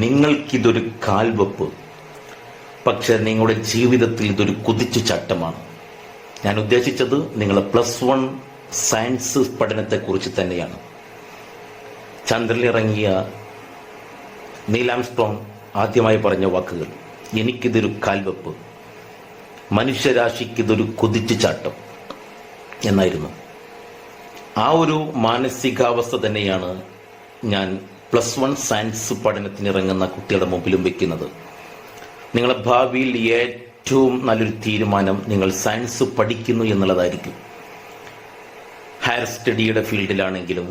നിങ്ങൾക്കിതൊരു കാൽവെപ്പ്, പക്ഷെ നിങ്ങളുടെ ജീവിതത്തിൽ ഇതൊരു കുതിച്ചുചാട്ടമാണ്. ഞാൻ ഉദ്ദേശിച്ചത് നിങ്ങളുടെ +1 സയൻസ് പഠനത്തെക്കുറിച്ച് തന്നെയാണ്. ചന്ദ്രനിലിറങ്ങിയ നീൽ ആംസ്ട്രോങ് ആദ്യമായി പറഞ്ഞ വാക്കുകൾ, എനിക്കിതൊരു കാൽവെപ്പ്, മനുഷ്യരാശിക്കിതൊരു കുതിച്ചുചാട്ടം എന്നായിരുന്നു. ആ ഒരു മാനസികാവസ്ഥ തന്നെയാണ് ഞാൻ +1 സയൻസ് പഠനത്തിനിറങ്ങുന്ന കുട്ടികളുടെ മുമ്പിലും വെക്കുന്നത്. നിങ്ങളുടെ ഭാവിയിൽ ഏറ്റവും നല്ലൊരു തീരുമാനം നിങ്ങൾ സയൻസ് പഠിക്കുന്നു എന്നുള്ളതായിരിക്കും. ഹയർ സ്റ്റഡിയുടെ ഫീൽഡിലാണെങ്കിലും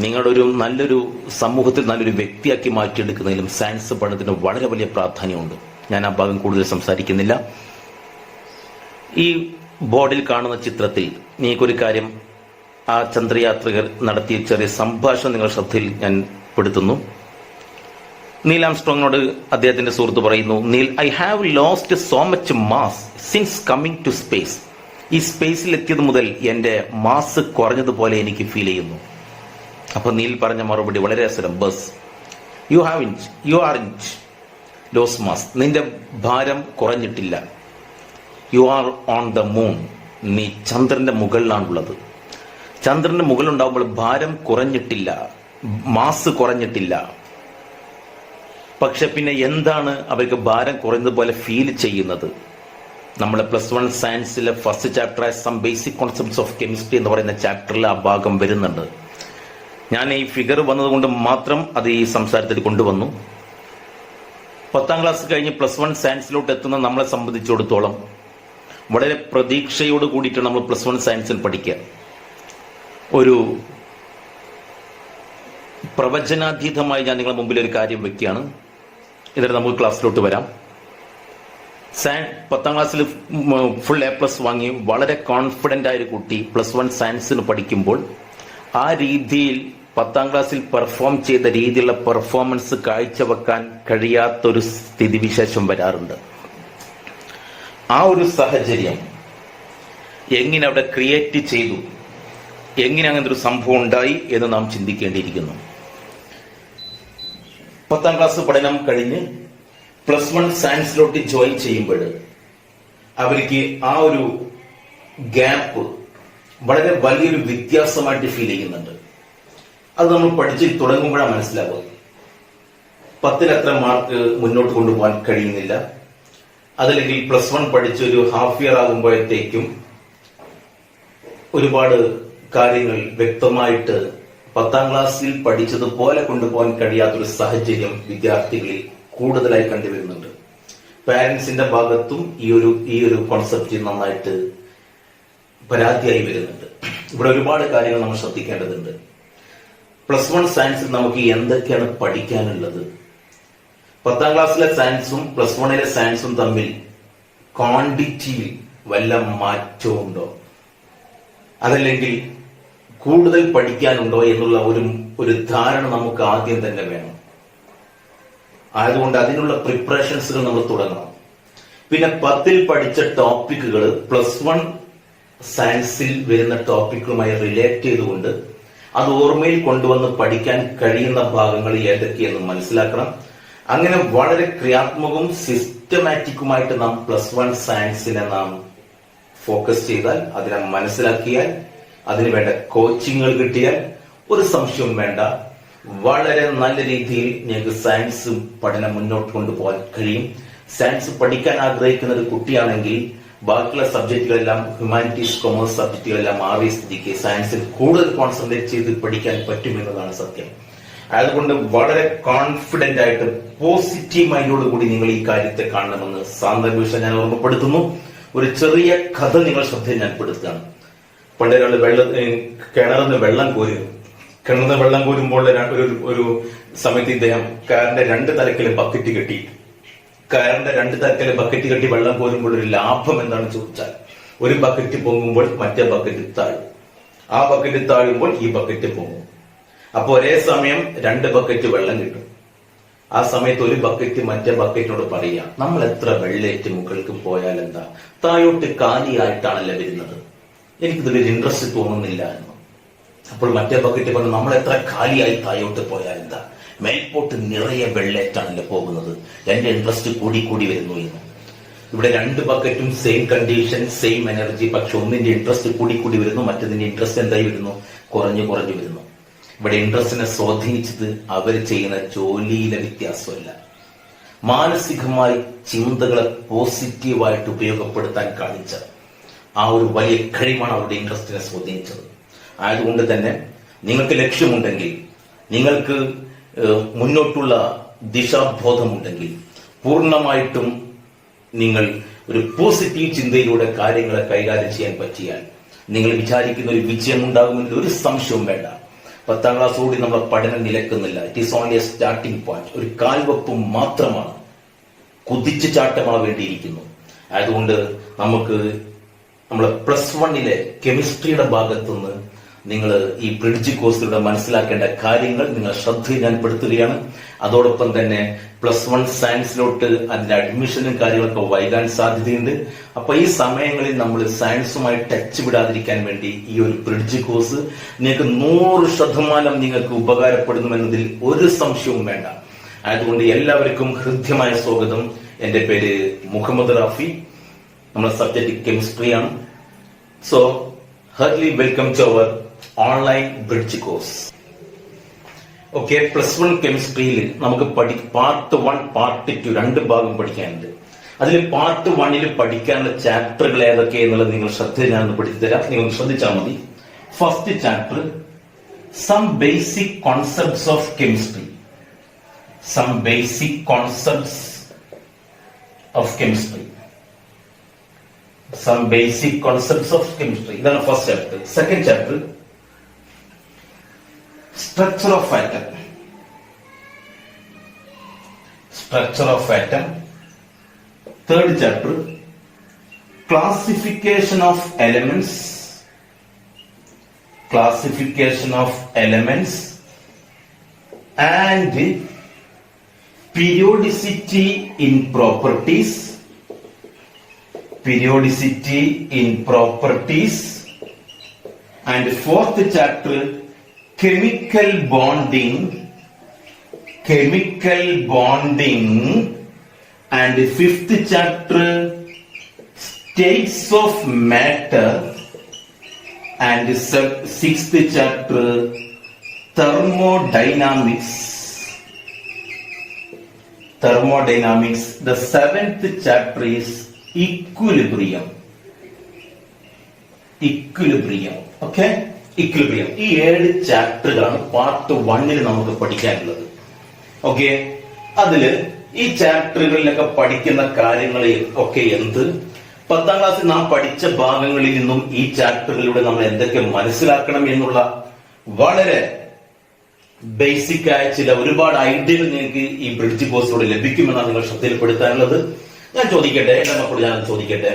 നിങ്ങളൊരു നല്ലൊരു സമൂഹത്തിൽ നല്ലൊരു വ്യക്തിയാക്കി മാറ്റിയെടുക്കുന്നതിലും സയൻസ് പഠനത്തിന് വളരെ വലിയ പ്രാധാന്യമുണ്ട്. ഞാൻ ആ ഭാഗം കൂടുതൽ സംസാരിക്കുന്നില്ല. ഈ ബോർഡിൽ കാണുന്ന ചിത്രത്തിൽ നിങ്ങൾക്കൊരു കാര്യം, ആ ചന്ദ്രയാത്രികർ നടത്തിയ ചെറിയ സംഭാഷണം നിങ്ങളുടെ ശ്രദ്ധയിൽ ഞാൻ പെടുത്തുന്നു. നീൽ ആംസ്ട്രോങ്ങിനോട് അദ്ദേഹത്തിന്റെ സുഹൃത്ത് പറയുന്നു, Neil, I have lost so much mass since coming to space. ഈ സ്പേസിൽ എത്തിയത് മുതൽ എന്റെ മാസ് കുറഞ്ഞതുപോലെ എനിക്ക് ഫീൽ ചെയ്യുന്നു. അപ്പൊ നീൽ പറഞ്ഞ മറുപടി വളരെ രസം, ബസ് യു ആർ ഇൻറ്റ് ലോസ് മാസ്. നിന്റെ ഭാരം കുറഞ്ഞിട്ടില്ല. You are on the moon. നീ ചന്ദ്രന്റെ മുകളിലാണുള്ളത്. ചന്ദ്രന്റെ മുകളിലുണ്ടാകുമ്പോൾ ഭാരം കുറഞ്ഞിട്ടില്ല, മാസ് കുറഞ്ഞിട്ടില്ല. പക്ഷെ പിന്നെ എന്താണ് അവർക്ക് ഭാരം കുറഞ്ഞതുപോലെ ഫീൽ ചെയ്യുന്നത്? നമ്മളെ +1 സയൻസിലെ first chapter some basic concepts of chemistry എന്ന് പറയുന്ന ചാപ്റ്ററിൽ ആ ഭാഗം വരുന്നുണ്ട്. ഞാൻ ഈ ഫിഗർ വന്നതുകൊണ്ട് മാത്രം അത് ഈ സംസാരത്തിൽ കൊണ്ടുവന്നു. 10ാം ക്ലാസ് കഴിഞ്ഞ് +1 സയൻസിലോട്ട് എത്തുന്ന നമ്മളെ സംബന്ധിച്ചിടത്തോളം വളരെ പ്രതീക്ഷയോട് കൂടിയിട്ടാണ് നമ്മൾ +1 സയൻസിൽ പഠിക്കുക. ഒരു പ്രവചനാതീതമായി ഞാൻ നിങ്ങളുടെ മുമ്പിൽ ഒരു കാര്യം വെക്കുകയാണ്. എന്നിട്ട് നമുക്ക് ക്ലാസ്സിലോട്ട് വരാം. 10ാം ക്ലാസ്സിൽ ഫുൾ A+ വാങ്ങി വളരെ കോൺഫിഡന്റ് ആയ ഒരു കുട്ടി +1 സയൻസിന് പഠിക്കുമ്പോൾ ആ രീതിയിൽ 10ാം ക്ലാസ്സിൽ പെർഫോം ചെയ്ത രീതിയിലുള്ള പെർഫോമൻസ് കാഴ്ചവെക്കാൻ കഴിയാത്തൊരു സ്ഥിതിവിശേഷം വരാറുണ്ട്. ആ ഒരു സാഹചര്യം എങ്ങനെ അവിടെ ക്രിയേറ്റ് ചെയ്തു, എങ്ങനെ അങ്ങനത്തെ ഒരു സംഭവം ഉണ്ടായി എന്ന് നാം ചിന്തിക്കേണ്ടിയിരിക്കുന്നു. 10ാം ക്ലാസ് പഠനം കഴിഞ്ഞ് +1 സയൻസിലോട്ട് ജോയിൻ ചെയ്യുമ്പോൾ അവർക്ക് ആ ഒരു ഗ്യാപ്പ് വളരെ വലിയൊരു വ്യത്യാസമായിട്ട് ഫീൽ ചെയ്യുന്നുണ്ട്. അത് നമ്മൾ പഠിച്ച് തുടങ്ങുമ്പോഴാണ് മനസ്സിലാവുക. 10ൽ അത്ര മാർക്ക് മുന്നോട്ട് കൊണ്ടുപോകാൻ കഴിയുന്നില്ല. അതല്ലെങ്കിൽ +1 പഠിച്ചൊരു ഹാഫ് ഇയർ ആകുമ്പോഴത്തേക്കും ഒരുപാട് കാര്യങ്ങൾ വ്യക്തമായിട്ട് 10ാം ക്ലാസ്സിൽ പഠിച്ചതുപോലെ കൊണ്ടുപോകാൻ കഴിയാത്തൊരു സാഹചര്യം വിദ്യാർത്ഥികളിൽ കൂടുതലായി കണ്ടുവരുന്നുണ്ട്. പാരന്റ്സിന്റെ ഭാഗത്തും ഈ ഒരു കോൺസെപ്റ്റ് നന്നായിട്ട് പരാതിയായി വരുന്നുണ്ട്. ഇവിടെ ഒരുപാട് കാര്യങ്ങൾ നമ്മൾ ശ്രദ്ധിക്കേണ്ടതുണ്ട്. +1 സയൻസിൽ നമുക്ക് എന്തൊക്കെയാണ് പഠിക്കാനുള്ളത്? 10ാം ക്ലാസ്സിലെ സയൻസും +1ലെ സയൻസും തമ്മിൽ ക്വാണ്ടിറ്റിയിൽ വല്ല മാറ്റവും ഉണ്ടോ? അതല്ലെങ്കിൽ കൂടുതൽ പഠിക്കാനുണ്ടോ എന്നുള്ള ഒരു ധാരണ നമുക്ക് ആദ്യം തന്നെ വേണം. ആയതുകൊണ്ട് അതിനുള്ള പ്രിപ്പറേഷൻസുകൾ നമ്മൾ തുടങ്ങണം. പിന്നെ 10ൽ പഠിച്ച ടോപ്പിക്കുകൾ +1 സയൻസിൽ വരുന്ന ടോപ്പിക്കുമായി റിലേറ്റ് ചെയ്തുകൊണ്ട് അത് ഓർമ്മയിൽ കൊണ്ടുവന്ന് പഠിക്കാൻ കഴിയുന്ന ഭാഗങ്ങൾ ഏതൊക്കെയെന്ന് മനസ്സിലാക്കണം. അങ്ങനെ വളരെ ക്രിയാത്മകവും സിസ്റ്റമാറ്റിക്കുമായിട്ട് നാം +1 സയൻസിനെ നാം ഫോക്കസ് ചെയ്താൽ, അതിനെ മനസ്സിലാക്കിയാൽ, അതിന് വേണ്ട കോച്ചിങ്ങുകൾ കിട്ടിയാൽ ഒരു സംശയവും വേണ്ട, വളരെ നല്ല രീതിയിൽ ഞങ്ങൾക്ക് സയൻസ് പഠനം മുന്നോട്ട് കൊണ്ടുപോകാൻ കഴിയും. സയൻസ് പഠിക്കാൻ ആഗ്രഹിക്കുന്ന ഒരു കുട്ടിയാണെങ്കിൽ ബാക്കിയുള്ള സബ്ജക്റ്റുകളെല്ലാം, ഹ്യൂമാനിറ്റീസ്, കൊമേഴ്സ് സബ്ജക്റ്റുകളെല്ലാം മാറിയ സ്ഥിതിക്ക് സയൻസിൽ കൂടുതൽ കോൺസെൻട്രേറ്റ് ചെയ്ത് പഠിക്കാൻ പറ്റുമെന്നതാണ് സത്യം. അതുകൊണ്ട് വളരെ കോൺഫിഡന്റ് ആയിട്ട് പോസിറ്റീവ് മൈൻഡോട് കൂടി നിങ്ങൾ ഈ കാര്യത്തെ കാണണമെന്ന് സാന്ദർഭികം ഞാൻ ഓർമ്മപ്പെടുത്തുന്നു. ഒരു ചെറിയ കഥ നിങ്ങൾ ശ്രദ്ധയിൽ ഞാൻ പെടുത്തുകയാണ്. പണ്ടൊരാൾ കിണറിന്ന് വെള്ളം കോരുമ്പോൾ ഒരു സമയത്ത് ഇദ്ദേഹം കയറിന്റെ 2 തലക്കിലെ ബക്കറ്റ് കെട്ടി. വെള്ളം കോരുമ്പോൾ ഒരു ലാഭം എന്താണെന്ന് ചോദിച്ചാൽ, ഒരു ബക്കറ്റ് പൊങ്ങുമ്പോൾ മറ്റേ ബക്കറ്റ് താഴും, ആ ബക്കറ്റ് താഴുമ്പോൾ ഈ ബക്കറ്റ് പൊങ്ങും. അപ്പൊ ഒരേ സമയം 2 ബക്കറ്റ് വെള്ളം കിട്ടും. ആ സമയത്ത് ഒരു ബക്കറ്റ് മറ്റേ ബക്കറ്റിനോട് പറയാം, നമ്മൾ എത്ര വെള്ളേറ്റ് മുകൾക്ക് പോയാൽ എന്താ, താഴോട്ട് കാലിയായിട്ടാണല്ലോ വരുന്നത്, എനിക്കിതിലൊരു ഇൻട്രസ്റ്റ് തോന്നുന്നില്ല എന്ന്. അപ്പോൾ മറ്റേ ബക്കറ്റ് പറഞ്ഞു, നമ്മൾ എത്ര കാലിയായി താഴോട്ട് പോയാൽ എന്താ, മേൽപോട്ട് നിറയെ വെള്ളേറ്റാണല്ലോ പോകുന്നത്, എന്റെ ഇൻട്രസ്റ്റ് കൂടി കൂടി വരുന്നു എന്ന്. ഇവിടെ രണ്ട് ബക്കറ്റും സെയിം കണ്ടീഷൻ, സെയിം എനർജി, പക്ഷെ ഒന്നിന്റെ ഇൻട്രസ്റ്റ് കൂടി കൂടി വരുന്നു, മറ്റതിന്റെ ഇൻട്രസ്റ്റ് എന്തായി വരുന്നു? കുറഞ്ഞു കുറഞ്ഞു വരുന്നു. ഇവിടെ ഇൻട്രസ്റ്റിനെ സ്വാധീനിച്ചത് അവർ ചെയ്യുന്ന ജോലിയിലെ വ്യത്യാസമല്ല, മാനസികമായി ചിന്തകളെ പോസിറ്റീവായിട്ട് ഉപയോഗപ്പെടുത്താൻ കാണിച്ച ആ ഒരു വലിയ കഴിവാണ് അവരുടെ ഇൻട്രസ്റ്റിനെ സ്വാധീനിച്ചത്. ആയതുകൊണ്ട് തന്നെ നിങ്ങൾക്ക് ലക്ഷ്യമുണ്ടെങ്കിൽ, നിങ്ങൾക്ക് മുന്നോട്ടുള്ള ദിശാബോധമുണ്ടെങ്കിൽ, പൂർണ്ണമായിട്ടും നിങ്ങൾ ഒരു പോസിറ്റീവ് ചിന്തയിലൂടെ കാര്യങ്ങളെ കൈകാര്യം ചെയ്യാൻ പറ്റിയാൽ നിങ്ങൾ വിചാരിക്കുന്ന ഒരു വിജയം ഉണ്ടാകുമെന്നതിൽ ഒരു സംശയവും വേണ്ട. 10ാം ക്ലാസ്സോടെ നമ്മുടെ പഠനം നിലക്കുന്നില്ല. It is only a starting point, ഒരു കാൽവെപ്പും മാത്രമാണ്. കുതിച്ചു ചാട്ടമാവേണ്ടിയിരിക്കുന്നു. അതുകൊണ്ട് നമുക്ക് നമ്മളെ +1 കെമിസ്ട്രിയുടെ ഭാഗത്തുനിന്ന് നിങ്ങൾ ഈ ബ്രിഡ്ജ് കോഴ്സിലൂടെ മനസ്സിലാക്കേണ്ട കാര്യങ്ങൾ നിങ്ങൾ ശ്രദ്ധയിൽ ഞാൻ പെടുത്തുകയാണ്. അതോടൊപ്പം തന്നെ +1 സയൻസിലോട്ട് അതിന്റെ അഡ്മിഷനും കാര്യങ്ങളൊക്കെ വൈകാൻ സാധ്യതയുണ്ട്. അപ്പൊ ഈ സമയങ്ങളിൽ നമ്മൾ സയൻസുമായി ടച്ച് വിടാതിരിക്കാൻ വേണ്ടി ഈ ഒരു ബ്രിഡ്ജ് കോഴ്സ് നിങ്ങൾക്ക് 100% നിങ്ങൾക്ക് ഉപകാരപ്പെടുന്നുവെന്നതിൽ ഒരു സംശയവും വേണ്ട. അതുകൊണ്ട് എല്ലാവർക്കും ഹൃദ്യമായ സ്വാഗതം. എന്റെ പേര് മുഹമ്മദ് റാഫി. നമ്മുടെ സബ്ജക്ട് കെമിസ്ട്രിയാണ്. So heartily welcome to our online bridge course. Okay, +1 കെമിസ്ട്രിയിൽ നമുക്ക് പാർട്ട് 1 പാർട്ട് 2 രണ്ട് ഭാഗം പഠിക്കാനുണ്ട്. അതിൽ പാർട്ട് 1 പഠിക്കാനുള്ള ചാപ്റ്ററുകൾ ഏതൊക്കെ എന്നുള്ളത് നിങ്ങൾ ശ്രദ്ധയിൽ ഞാനൊന്ന് പഠിച്ചു തരാം. നിങ്ങൾ ശ്രദ്ധിച്ചാൽ മതി. First chapter some basic concepts of chemistry. Some basic concepts of chemistry. Some basic concepts of chemistry. ഇതാണ് first chapter. Second chapter structure of atom. Structure of atom. Third chapter classification of elements. Classification of elements and periodicity in properties. Periodicity in properties. And fourth chapter chemical bonding. Chemical bonding. And fifth chapter states of matter. And sixth chapter thermodynamics. Thermodynamics. The seventh chapter is equilibrium. Equilibrium. Okay? Equilibrium. ഈ 7 ചാപ്റ്ററുകളാണ് part 1 നമുക്ക് പഠിക്കാനുള്ളത്. Okay, അതില് ഈ ചാപ്റ്ററുകളിലൊക്കെ പഠിക്കുന്ന കാര്യങ്ങൾ ഒക്കെ എന്ത്, 10ാം ക്ലാസ്സിൽ നാം പഠിച്ച ഭാഗങ്ങളിൽ നിന്നും ഈ ചാപ്റ്ററുകളിലൂടെ നമ്മൾ എന്തൊക്കെ മനസ്സിലാക്കണം എന്നുള്ള വളരെ ബേസിക് ആയ ചില ഒരുപാട് ഐഡിയകൾ നിങ്ങൾക്ക് ഈ ബ്രിഡ്ജ് കോഴ്സിലൂടെ ലഭിക്കുമെന്നാണ് നിങ്ങൾ ശ്രദ്ധയിൽപ്പെടുത്താനുള്ളത്. ഞാൻ ചോദിക്കട്ടെ, എന്റെ മക്കളോട് ഞാൻ ചോദിക്കട്ടെ,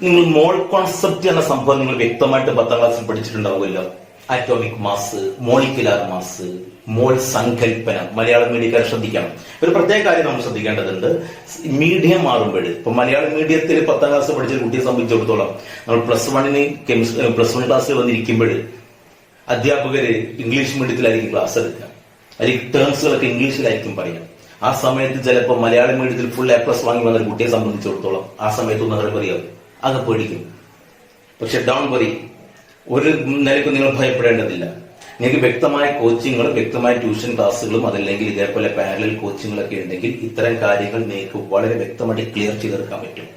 നിങ്ങൾ മോൾ കോൺസെപ്റ്റ് എന്ന സംഭവം നിങ്ങൾ വ്യക്തമായിട്ട് 10ാം ക്ലാസ്സിൽ പഠിച്ചിട്ടുണ്ടാവുമല്ലോ. ആറ്റോമിക് മാസ്, മോളിക്കുലാർ മാസ്, മോൾ സങ്കല്പന. മലയാളം മീഡിയക്കാർ ശ്രദ്ധിക്കണം. ഒരു പ്രത്യേക കാര്യം നമ്മൾ ശ്രദ്ധിക്കേണ്ടതുണ്ട്. മീഡിയം മാറുമ്പോൾ, ഇപ്പൊ മലയാളം മീഡിയത്തിൽ 10ാം ക്ലാസ് പഠിച്ച കുട്ടിയെ സംബന്ധിച്ചിടത്തോളം നമ്മൾ +1 ക്ലാസ്സിൽ വന്നിരിക്കുമ്പോൾ അധ്യാപകര് ഇംഗ്ലീഷ് മീഡിയത്തിലായിരിക്കും ക്ലാസ് എടുക്കുക. അതിൽ ടേംസുകളൊക്കെ ഇംഗ്ലീഷിലായിരിക്കും പറയാം. ആ സമയത്ത് ചിലപ്പോൾ മലയാളം മീഡിയത്തിൽ ഫുൾ A+ വാങ്ങി വന്ന ഒരു കുട്ടിയെ സംബന്ധിച്ചിടത്തോളം ആ സമയത്തൊന്നും അങ്ങനെ പറയാം, അത് പേടിക്കും. പക്ഷെ ഡോൺ വറി, ഒരു നിലയ്ക്കും നിങ്ങൾ ഭയപ്പെടേണ്ടതില്ല. നിങ്ങൾക്ക് വ്യക്തമായ കോച്ചിങ്ങുകളും വ്യക്തമായ ട്യൂഷൻ ക്ലാസ്സുകളും അതല്ലെങ്കിൽ ഇതേപോലെ പാരലൽ കോച്ചിങ്ങുകളൊക്കെ ഉണ്ടെങ്കിൽ ഇത്തരം കാര്യങ്ങൾ നിങ്ങൾക്ക് വളരെ വ്യക്തമായിട്ട് ക്ലിയർ ചെയ്തെടുക്കാൻ പറ്റും.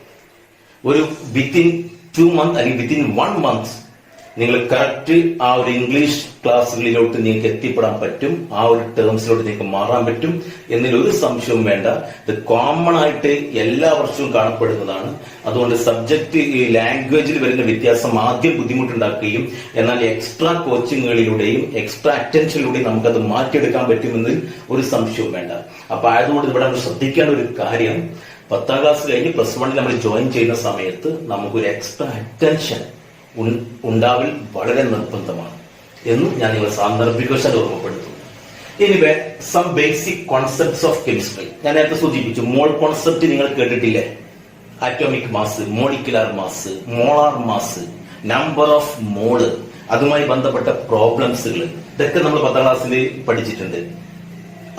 ഒരു വിത്തിൻ 2 months അല്ലെങ്കിൽ വിത്തിൻ 1 month നിങ്ങൾ കറക്റ്റ് ആ ഒരു ഇംഗ്ലീഷ് ക്ലാസ്സുകളിലോട്ട് നിങ്ങൾക്ക് എത്തിപ്പെടാൻ പറ്റും. ആ ഒരു ടേംസിലോട്ട് നിങ്ങൾക്ക് മാറാൻ പറ്റും എന്നതിൽ ഒരു സംശയവും വേണ്ട. ഇത് കോമൺ ആയിട്ട് എല്ലാ വർഷവും കാണപ്പെടുന്നതാണ്. അതുകൊണ്ട് സബ്ജക്ട് ഈ ലാംഗ്വേജിൽ വരുന്ന വ്യത്യാസം ആദ്യം ബുദ്ധിമുട്ടുണ്ടാക്കുകയും എന്നാൽ എക്സ്ട്രാ കോച്ചിങ്ങുകളിലൂടെയും എക്സ്ട്രാ അറ്റൻഷനിലൂടെയും നമുക്കത് മാറ്റിയെടുക്കാൻ പറ്റുമെന്നതിൽ ഒരു സംശയവും വേണ്ട. അപ്പൊ ആയതുകൊണ്ട് ഇവിടെ നമ്മൾ ശ്രദ്ധിക്കേണ്ട ഒരു കാര്യം, 10ാം ക്ലാസ് കഴിഞ്ഞ് +1 നമ്മൾ ജോയിൻ ചെയ്യുന്ന സമയത്ത് നമുക്കൊരു എക്സ്ട്രാ അറ്റൻഷൻ ഉണ്ടാവൽ വളരെ നിർബന്ധമാണ് എന്ന് ഞാൻ നിങ്ങളെ സാന്ദർഭികവശാൽ ഓർമ്മപ്പെടുത്തുന്നു. Anyway, some basic concepts of chemistry. ഞാൻ നേരത്തെ സൂചിപ്പിച്ചു, മോൾ കോൺസെപ്റ്റ് നിങ്ങൾ കേട്ടിട്ടില്ലേ? Atomic mass, molecular mass, molar mass, number of mole, അതുമായി ബന്ധപ്പെട്ട പ്രോബ്ലംസുകൾ, ഇതൊക്കെ നമ്മൾ 10ാം ക്ലാസ്സിൽ പഠിച്ചിട്ടുണ്ട്.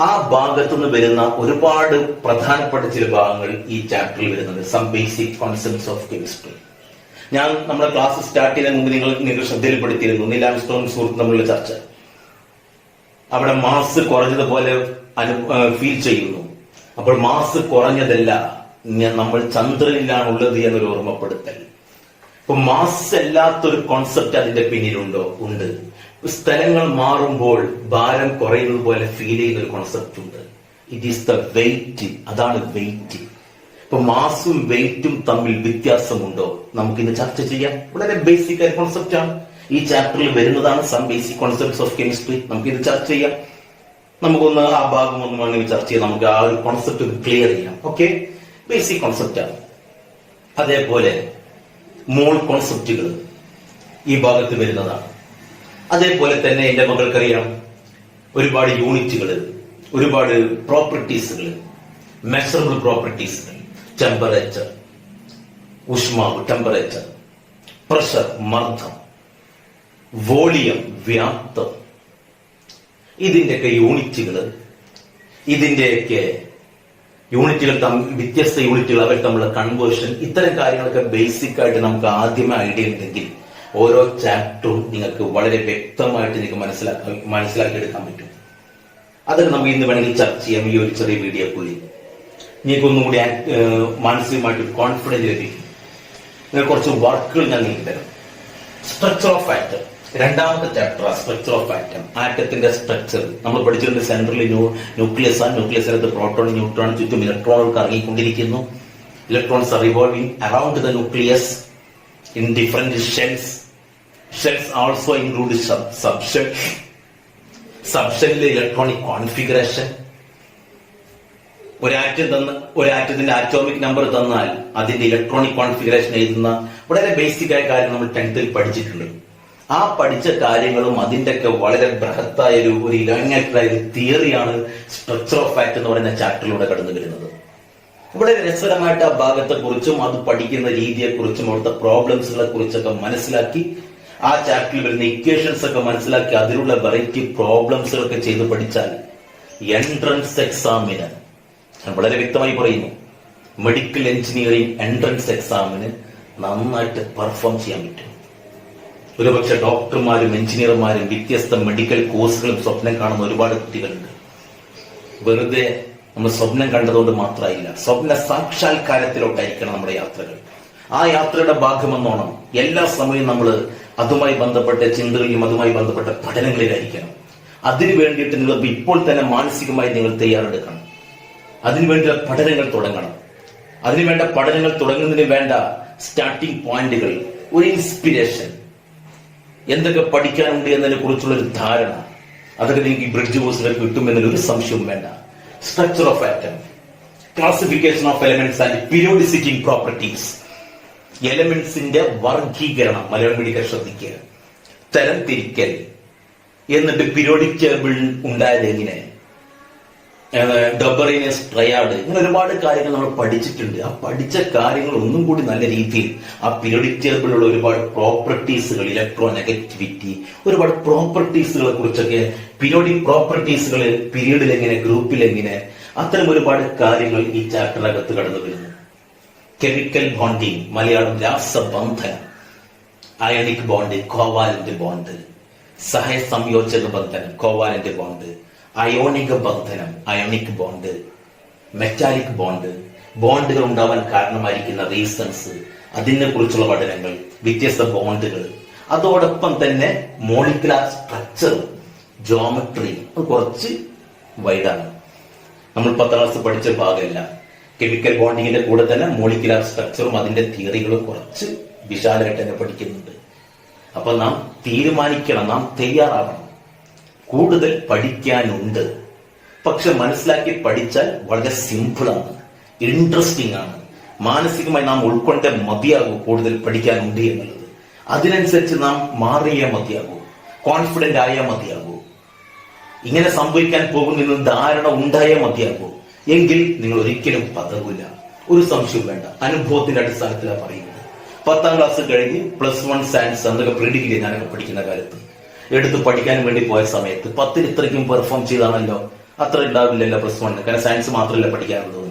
ആ ഭാഗത്തുനിന്ന് വരുന്ന ഒരുപാട് പ്രധാനപ്പെട്ട ചില ഭാഗങ്ങൾ ഈ ചാപ്റ്ററിൽ വരുന്നുണ്ട്. Some basic concepts of chemistry. ഞാൻ നമ്മുടെ ക്ലാസ് സ്റ്റാർട്ട് ചെയ്യുന്നതിന് മുമ്പ് നിങ്ങൾ ശ്രദ്ധയിൽപ്പെടുത്തിയിരുന്നു നീൽ ആംസ്ട്രോങ് സുഹൃത്ത് തമ്മിലുള്ള ചർച്ച. അവിടെ മാസ് കുറഞ്ഞതുപോലെ ഫീൽ ചെയ്യുന്നു. അപ്പോൾ മാസ് കുറഞ്ഞതല്ല, നമ്മൾ ചന്ദ്രനിലാണുള്ളത് എന്നൊരു ഓർമ്മപ്പെടുത്തൽ. അപ്പൊ മാസ് അല്ലാത്തൊരു കോൺസെപ്റ്റ് അതിന്റെ പിന്നിലുണ്ടോ? ഉണ്ട്. സ്ഥലങ്ങൾ മാറുമ്പോൾ ഭാരം കുറയുന്നത് പോലെ ഫീൽ ചെയ്യുന്ന ഒരു കോൺസെപ്റ്റ് ഉണ്ട്. It is the weight. അതാണ് വെയിറ്റ്. ഇപ്പൊ മാസും വെയിറ്റും തമ്മിൽ വ്യത്യാസമുണ്ടോ? നമുക്കിന്ന് ചർച്ച ചെയ്യാം. വളരെ ബേസിക് ആയ കോൺസെപ്റ്റ് ആണ്. ഈ ചാപ്റ്ററിൽ വരുന്നതാണ് some basic concepts of chemistry. നമുക്കിത് ചർച്ച ചെയ്യാം. നമുക്കൊന്ന് ആ ഭാഗം ഒന്ന് വേണമെങ്കിൽ ചർച്ച ചെയ്യാം. നമുക്ക് ആ ഒരു കോൺസെപ്റ്റ് ക്ലിയർ ചെയ്യാം. ഓക്കെ, ബേസിക് കോൺസെപ്റ്റ് ആണ്. അതേപോലെ മോൾ കോൺസെപ്റ്റുകൾ ഈ ഭാഗത്ത് വരുന്നതാണ്. അതേപോലെ തന്നെ എന്റെ മകൾക്കറിയാം ഒരുപാട് യൂണിറ്റുകൾ, ഒരുപാട് പ്രോപ്പർട്ടീസുകൾ, മെഷറബിൾ പ്രോപ്പർട്ടീസുകൾ, ടെമ്പറേച്ചർ, ഊഷ്മാവ് ടെമ്പറേച്ചർ, പ്രഷർ മർദ്ദം, വോളിയം വ്യാപ്തം, ഇതിന്റെയൊക്കെ യൂണിറ്റുകൾ, ഇതിന്റെയൊക്കെ യൂണിറ്റുകൾ വ്യത്യസ്ത യൂണിറ്റുകൾ അവർ തമ്മിലുള്ള കൺവേർഷൻ, ഇത്തരം കാര്യങ്ങളൊക്കെ ബേസിക് ആയിട്ട് നമുക്ക് ആദ്യമേ ഐഡിയ ഉണ്ടെങ്കിൽ ഓരോ ചാപ്റ്ററും നിങ്ങൾക്ക് വളരെ വ്യക്തമായിട്ട് നിങ്ങൾക്ക് മനസ്സിലാക്കിയെടുക്കാൻ പറ്റും. അതൊക്കെ നമുക്ക് ഇന്ന് വേണമെങ്കിൽ ചർച്ച ചെയ്യാം ഈ ഒരു ചെറിയ വീഡിയോക്കുള്ളിൽ. നിങ്ങൾക്ക് ഒന്നും കൂടി മാനസികമായിട്ട് കോൺഫിഡൻസ് ലഭിക്കും. നിങ്ങൾ കുറച്ച് വർക്കുകൾ ഞാൻ നിങ്ങൾക്ക് തരാം. സ്ട്രക്ചർ ഓഫ് ആറ്റം, രണ്ടാമത്തെ ചാപ്റ്റർ സ്ട്രക്ചർ ഓഫ് ആറ്റം. ആറ്റത്തിന്റെ സ്ട്രക്ചർ നമ്മൾ പഠിച്ചിട്ടുണ്ട്. സെൻട്രൽ ന്യൂക്ലിയസ് ആണ്. ന്യൂക്ലിയസിനകത്ത് പ്രോട്ടോൺ ന്യൂട്രോൺ, ചുറ്റും ഇലക്ട്രോണുകൾ കറങ്ങിക്കൊണ്ടിരിക്കുന്നു. Electrons are revolving around the nucleus in different shells. Shells also include subshell. Subshell electronic configuration. ഒരാറ്റത്തിന്റെ ആറ്റോമിക് നമ്പർ തന്നാൽ അതിന്റെ ഇലക്ട്രോണിക് കോൺഫിഗറേഷൻ എഴുതുന്ന വളരെ ബേസിക് ആയ കാര്യം നമ്മൾ 10th പഠിച്ചിട്ടുണ്ട്. ആ പഠിച്ച കാര്യങ്ങളും അതിന്റെയൊക്കെ വളരെ ബൃഹത്തായ ഒരു ഇലാങ്ങായിട്ടുള്ള ഒരു തിയറിയാണ് സ്ട്രക്ചർ ഓഫ് ആറ്റം എന്ന് പറയുന്ന ചാപ്റ്ററിലൂടെ കടന്നു വരുന്നത്. ഇവിടെ രസകരമായിട്ട് ആ ഭാഗത്തെ കുറിച്ചും അത് പഠിക്കുന്ന രീതിയെ കുറിച്ചും അവിടുത്തെ പ്രോബ്ലംസുകളെ കുറിച്ചൊക്കെ മനസ്സിലാക്കി, ആ ചാപ്റ്ററിൽ വരുന്ന ഇക്വേഷൻസ് ഒക്കെ മനസ്സിലാക്കി അതിലുള്ള വെറൈറ്റി പ്രോബ്ലംസുകളൊക്കെ ചെയ്ത് പഠിച്ചാൽ എൻട്രൻസ് എക്സാമിന്, വളരെ വ്യക്തമായി പറയുന്നു, മെഡിക്കൽ എഞ്ചിനീയറിംഗ് എൻട്രൻസ് എക്സാമിന് നന്നായിട്ട് പെർഫോം ചെയ്യാൻ പറ്റും. ഒരുപക്ഷെ ഡോക്ടർമാരും എഞ്ചിനീയർമാരും വ്യത്യസ്ത മെഡിക്കൽ കോഴ്സുകളും സ്വപ്നം കാണുന്ന ഒരുപാട് കുട്ടികളുണ്ട്. വെറുതെ നമ്മൾ സ്വപ്നം കണ്ടതുകൊണ്ട് മാത്രമായില്ല, സ്വപ്ന സാക്ഷാത്കാരത്തിലോട്ടായിരിക്കണം നമ്മുടെ യാത്രകൾ. ആ യാത്രയുടെ ഭാഗമെന്നോണം എല്ലാ സമയവും നമ്മൾ അതുമായി ബന്ധപ്പെട്ട ചിന്തകളിലും അതുമായി ബന്ധപ്പെട്ട പഠനങ്ങളിലായിരിക്കണം. അതിനു വേണ്ടിയിട്ട് നിങ്ങൾ ഇപ്പോൾ തന്നെ മാനസികമായി നിങ്ങൾ തയ്യാറെടുക്കണം. അതിനുവേണ്ട പഠനങ്ങൾ തുടങ്ങണം. അതിനുവേണ്ട പഠനങ്ങൾ തുടങ്ങുന്നതിന് വേണ്ട സ്റ്റാർട്ടിംഗ് പോയിന്റുകൾ, ഒരു ഇൻസ്പിരേഷൻ, എന്തൊക്കെ പഠിക്കാനുണ്ട് എന്നതിനെ കുറിച്ചുള്ള ഒരു ധാരണ, അതൊക്കെ നിങ്ങൾക്ക് ഈ ബ്രിഡ്ജ് കോഴ്സിലേക്ക് കിട്ടുമെന്നൊരു സംശയവും വേണ്ട. Structure of atom, classification of elements and periodicity properties, എലമെന്റ്സിന്റെ വർഗീകരണം, മലയാളം മീഡിയ ശ്രദ്ധിക്കുക, തരം തിരിക്കൽ, എന്നിട്ട് പീരിയോഡിക് ടേബിൾ ഉണ്ടായത് എങ്ങനെ, ഡബറിനസ് ട്രയാഡ്, ഇങ്ങനെ ഒരുപാട് കാര്യങ്ങൾ നമ്മൾ പഠിച്ചിട്ടുണ്ട്. ആ പഠിച്ച കാര്യങ്ങൾ ഒന്നും കൂടി നല്ല രീതിയിൽ ആ പീരിയോഡിക് ടേബിളിലുള്ള ഒരുപാട് പ്രോപ്പർട്ടീസുകൾ, ഇലക്ട്രോ നെഗറ്റിവിറ്റി, ഒരുപാട് പ്രോപ്പർട്ടീസുകളെ കുറിച്ചൊക്കെ, പീരിയോഡിക് പ്രോപ്പർട്ടീസുകൾ പീരീഡിൽ എങ്ങനെ, ഗ്രൂപ്പിൽ എങ്ങനെ, അത്തരം ഒരുപാട് കാര്യങ്ങൾ ഈ ചാപ്റ്ററിനകത്ത് കടന്നു വരുന്നു. കെമിക്കൽ ബോണ്ടിങ്, മലയാളം രാസബന്ധനം, അയണിക് ബോണ്ട്, കോവാലന്റ് ബോണ്ട്, സഹസംയോജക ബന്ധനം, കോവാലന്റ് ബോണ്ട്, അയോണിക ബന്ധനം, അയോണിക് ബോണ്ട്, മെറ്റാലിക് ബോണ്ട്, ബോണ്ടുകൾ ഉണ്ടാവാൻ കാരണമായിരിക്കുന്ന റീസൺസ്, അതിനെ കുറിച്ചുള്ള പഠനങ്ങൾ, വ്യത്യസ്ത ബോണ്ടുകൾ, അതോടൊപ്പം തന്നെ മോളിക്കുലാർ സ്ട്രക്ചറും ജോമെട്രി, അത് കുറച്ച് വൈഡാണ്. നമ്മൾ 10th ക്ലാസ് പഠിച്ച ഭാഗമല്ല. കെമിക്കൽ ബോണ്ടിങ്ങിന്റെ കൂടെ തന്നെ മോളിക്കുലാർ സ്ട്രക്ചറും അതിന്റെ തിയറികളും കുറച്ച് വിശാലമായിട്ട് തന്നെ പഠിക്കുന്നുണ്ട്. അപ്പൊ നാം തീരുമാനിക്കണം, നാം തയ്യാറാവണം. കൂടുതൽ പഠിക്കാനുണ്ട്. പക്ഷെ മനസ്സിലാക്കി പഠിച്ചാൽ വളരെ സിമ്പിളാണ്, ഇൻട്രസ്റ്റിംഗ് ആണ്. മാനസികമായി നാം ഉൾക്കൊണ്ടേ മതിയാകൂ കൂടുതൽ പഠിക്കാനുണ്ട് എന്നുള്ളത്. അതിനനുസരിച്ച് നാം മാറിയേ മതിയാകൂ, കോൺഫിഡന്റ് ആയാൽ മതിയാകൂ. ഇങ്ങനെ സംഭവിക്കാൻ പോകുന്ന ധാരണ ഉണ്ടായേ മതിയാകൂ. എങ്കിൽ നിങ്ങൾ ഒരിക്കലും പതകൂല, ഒരു സംശയവും വേണ്ട. അനുഭവത്തിന്റെ അടിസ്ഥാനത്തിലാണ് പറയുന്നത്. 10th ക്ലാസ് കഴിഞ്ഞ് +1 സയൻസ് എന്നൊക്കെ പ്രീഡിഗ്രി ഞാനൊക്കെ പഠിക്കുന്ന കാലത്ത് എടുത്ത് പഠിക്കാൻ വേണ്ടി പോയ സമയത്ത് 10ൽ ഇത്രയ്ക്കും പെർഫോം ചെയ്താണല്ലോ. അത്ര ഉണ്ടാവില്ലല്ലോ പ്ലസ് വൺ, കാരണം സയൻസ് മാത്രമല്ല പഠിക്കാറുള്ളത്.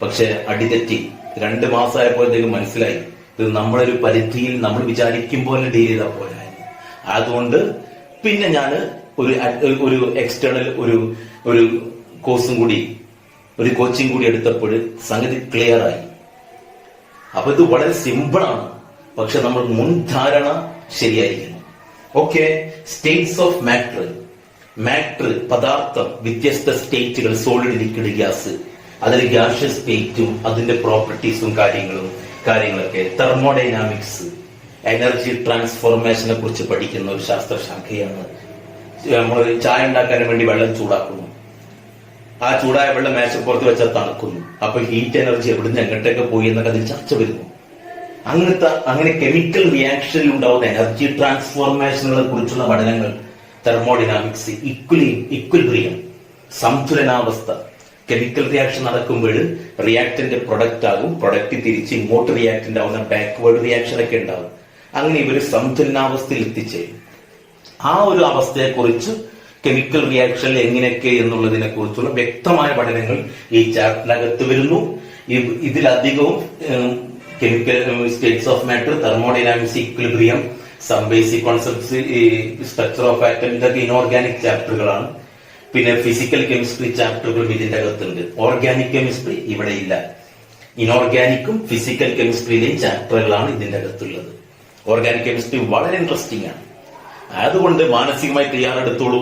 പക്ഷെ അടിതെറ്റി 2 മാസമായപ്പോഴത്തേക്കും മനസ്സിലായി ഇത് നമ്മളൊരു പരിധിയിൽ നമ്മൾ വിചാരിക്കും പോലെ ഡീൽ ചെയ്താൽ പോരായിരുന്നു. അതുകൊണ്ട് പിന്നെ ഞാൻ ഒരു എക്സ്റ്റേണൽ ഒരു കോഴ്സും കൂടി, ഒരു കോച്ചിങ് കൂടി എടുത്തപ്പോൾ സംഗതി ക്ലിയർ ആയി. അപ്പൊ ഇത് വളരെ സിമ്പിളാണ്, പക്ഷെ നമ്മൾ മുൻധാരണ ശരിയായിരിക്കണം. ഓക്കെ, സ്റ്റേറ്റ്സ് ഓഫ് മാറ്റർ പദാർത്ഥം, വ്യത്യസ്ത സ്റ്റേറ്റുകൾ, സോളിഡ്, ലിക്വിഡ്, ഗ്യാസ്, അതിൽ ഗ്യാഷ്യസ് സ്റ്റേറ്റും അതിന്റെ പ്രോപ്പർട്ടീസും കാര്യങ്ങളൊക്കെ. തെർമോഡൈനാമിക്സ്, എനർജി ട്രാൻസ്ഫോർമേഷനെ കുറിച്ച് പഠിക്കുന്ന ഒരു ശാസ്ത്രശാഖയാണ്. നമ്മൾ ചായ ഉണ്ടാക്കാൻ വേണ്ടി വെള്ളം ചൂടാക്കുന്നു, ആ ചൂടായ വെള്ളം മേശപ്പുറത്ത് വെച്ചാൽ തണുക്കുന്നു. അപ്പൊ ഹീറ്റ് എനർജി എവിടുന്ന് എങ്ങോട്ടൊക്കെ പോയി എന്നൊക്കെ അതിൽ ചർച്ച വരുന്നു. അങ്ങനെ കെമിക്കൽ റിയാക്ഷനിൽ ഉണ്ടാവുന്ന എനർജി ട്രാൻസ്ഫോർമേഷനുകളെ കുറിച്ചുള്ള പഠനങ്ങൾ, തെർമോഡൈനാമിക്സ്, ഇക്വിലിബ്രിയം, സന്തുലനാവസ്ഥ. കെമിക്കൽ റിയാക്ഷൻ നടക്കുമ്പോൾ റിയാക്ടന്റ് പ്രൊഡക്റ്റ് ആകും, പ്രൊഡക്റ്റ് തിരിച്ച് ഇങ്ങോട്ട് റിയാക്ടന്റ് ആവുന്ന ബാക്ക്വേർഡ് റിയാക്ഷൻ ഒക്കെ ഉണ്ടാവും. അങ്ങനെ ഇവര് സന്തുലനാവസ്ഥയിൽ എത്തിച്ചേരും. ആ ഒരു അവസ്ഥയെക്കുറിച്ച്, കെമിക്കൽ റിയാക്ഷനിൽ എങ്ങനെയൊക്കെ എന്നുള്ളതിനെ കുറിച്ചുള്ള വ്യക്തമായ പഠനങ്ങൾ ഈ ചാപ്റ്ററിനകത്ത് വരുന്നു. ഇതിലധികവും chemical states of matter, thermodynamics, equilibrium, some basic concepts, structure of atom, ഇതൊക്കെ ഇനോർഗാനിക് ചാപ്റ്ററുകളാണ്. പിന്നെ ഫിസിക്കൽ കെമിസ്ട്രി ചാപ്റ്ററുകളും ഇതിന്റെ അകത്തുണ്ട്. ഓർഗാനിക് കെമിസ്ട്രി ഇവിടെ ഇല്ല. ഇനോർഗാനിക്കും ഫിസിക്കൽ കെമിസ്ട്രിയിലെയും ചാപ്റ്ററുകളാണ് ഇതിന്റെ അകത്തുള്ളത്. ഓർഗാനിക് കെമിസ്ട്രി വളരെ ഇൻട്രസ്റ്റിംഗ് ആണ്. അതുകൊണ്ട് മാനസികമായി തയ്യാറെടുത്തോളൂ,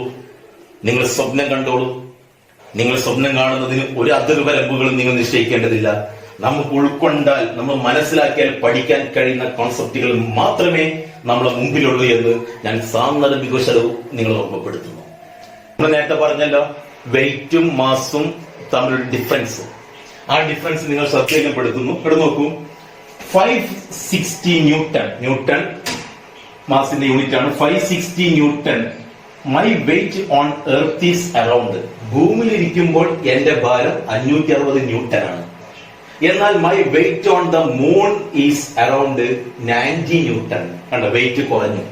നിങ്ങൾ സ്വപ്നം കണ്ടോളൂ. നിങ്ങൾ സ്വപ്നം കാണുന്നതിന് ഒരു അതിർവരമ്പുകളും നിങ്ങൾ നിശ്ചയിക്കേണ്ടതില്ല. നമുക്ക് ഉൾക്കൊണ്ടാൽ, നമ്മൾ മനസ്സിലാക്കിയാൽ പഠിക്കാൻ കഴിയുന്ന കോൺസെപ്റ്റുകൾ മാത്രമേ നമ്മളെ മുമ്പിലുള്ളൂ എന്ന് ഞാൻ സാന്ദർഭികവശാലും നിങ്ങൾ ഓർമ്മപ്പെടുത്തുന്നു. നമ്മൾ നേരത്തെ പറഞ്ഞല്ലോ, വെയിറ്റും മാസും തമ്മിലൊരു ഡിഫറൻസ്. ആ ഡിഫറൻസ് നിങ്ങൾ ശ്രദ്ധയിൽപ്പെടുത്തുന്നു. ഇവിടെ നോക്കൂ, 560 ന്യൂട്ടൺ മാസിന്റെ യൂണിറ്റ് ആണ്. 560 newton. My weight on earth is around. ഭൂമിയിലിരിക്കുമ്പോൾ എന്റെ ഭാരം 560 ന്യൂട്ടൺ ആണ്. എന്നാൽ my weight on the moon is around 90 newton. കണ്ടോ, വെയിറ്റ് കുറഞ്ഞു.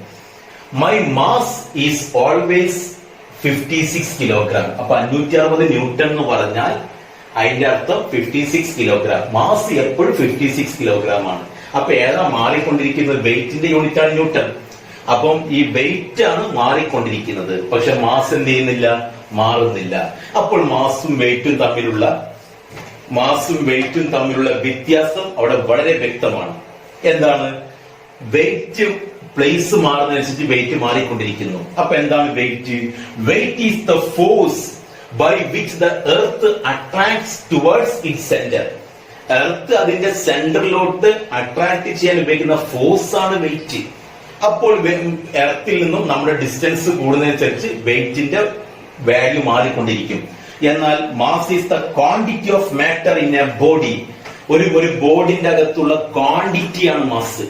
My mass is always 56 kilogram. അപ്പൊ 560 ന്യൂട്ടൺ എന്ന് പറഞ്ഞാൽ അതിന്റെ അർത്ഥം 56 കിലോഗ്രാം. മാസ് എപ്പോഴും 56 കിലോഗ്രാം ആണ്. അപ്പൊ ഏതാ മാറിക്കൊണ്ടിരിക്കുന്നത്? വെയിറ്റിന്റെ യൂണിറ്റ് ആണ് ന്യൂട്ടൺ. അപ്പം ഈ വെയിറ്റ് ആണ് മാറിക്കൊണ്ടിരിക്കുന്നത്, പക്ഷെ മാസ് എന്ത് ചെയ്യുന്നില്ല, മാറുന്നില്ല. അപ്പോൾ മാസും വെയിറ്റും തമ്മിലുള്ള വ്യത്യാസം അവിടെ വളരെ വ്യക്തമാണ്. എന്താണ്? വെയിറ്റ് പ്ലേസ് മാറുന്നതനുസരിച്ച് വെയിറ്റ് മാറിക്കൊണ്ടിരിക്കുന്നു. അപ്പൊ എന്താണ് weight? Weight is the force by which the earth attracts towards its centre. Earth അതിന്റെ സെന്ററിലോട്ട് അട്രാക്ട് ചെയ്യാൻ ഉപയോഗിക്കുന്ന ഫോഴ്സ് ആണ് വെയിറ്റ്. അപ്പോൾ എർത്തിൽ നിന്നും നമ്മുടെ ഡിസ്റ്റൻസ് കൂടുന്നതനുസരിച്ച് വെയിറ്റിന്റെ വാല്യൂ മാറിക്കൊണ്ടിരിക്കും. എന്നാൽ mass is the quantity of matter in A body. ഒരു ബോഡിന്റെ അകത്തുള്ള ക്വാണ്ടിറ്റിയാണ് മാസ്.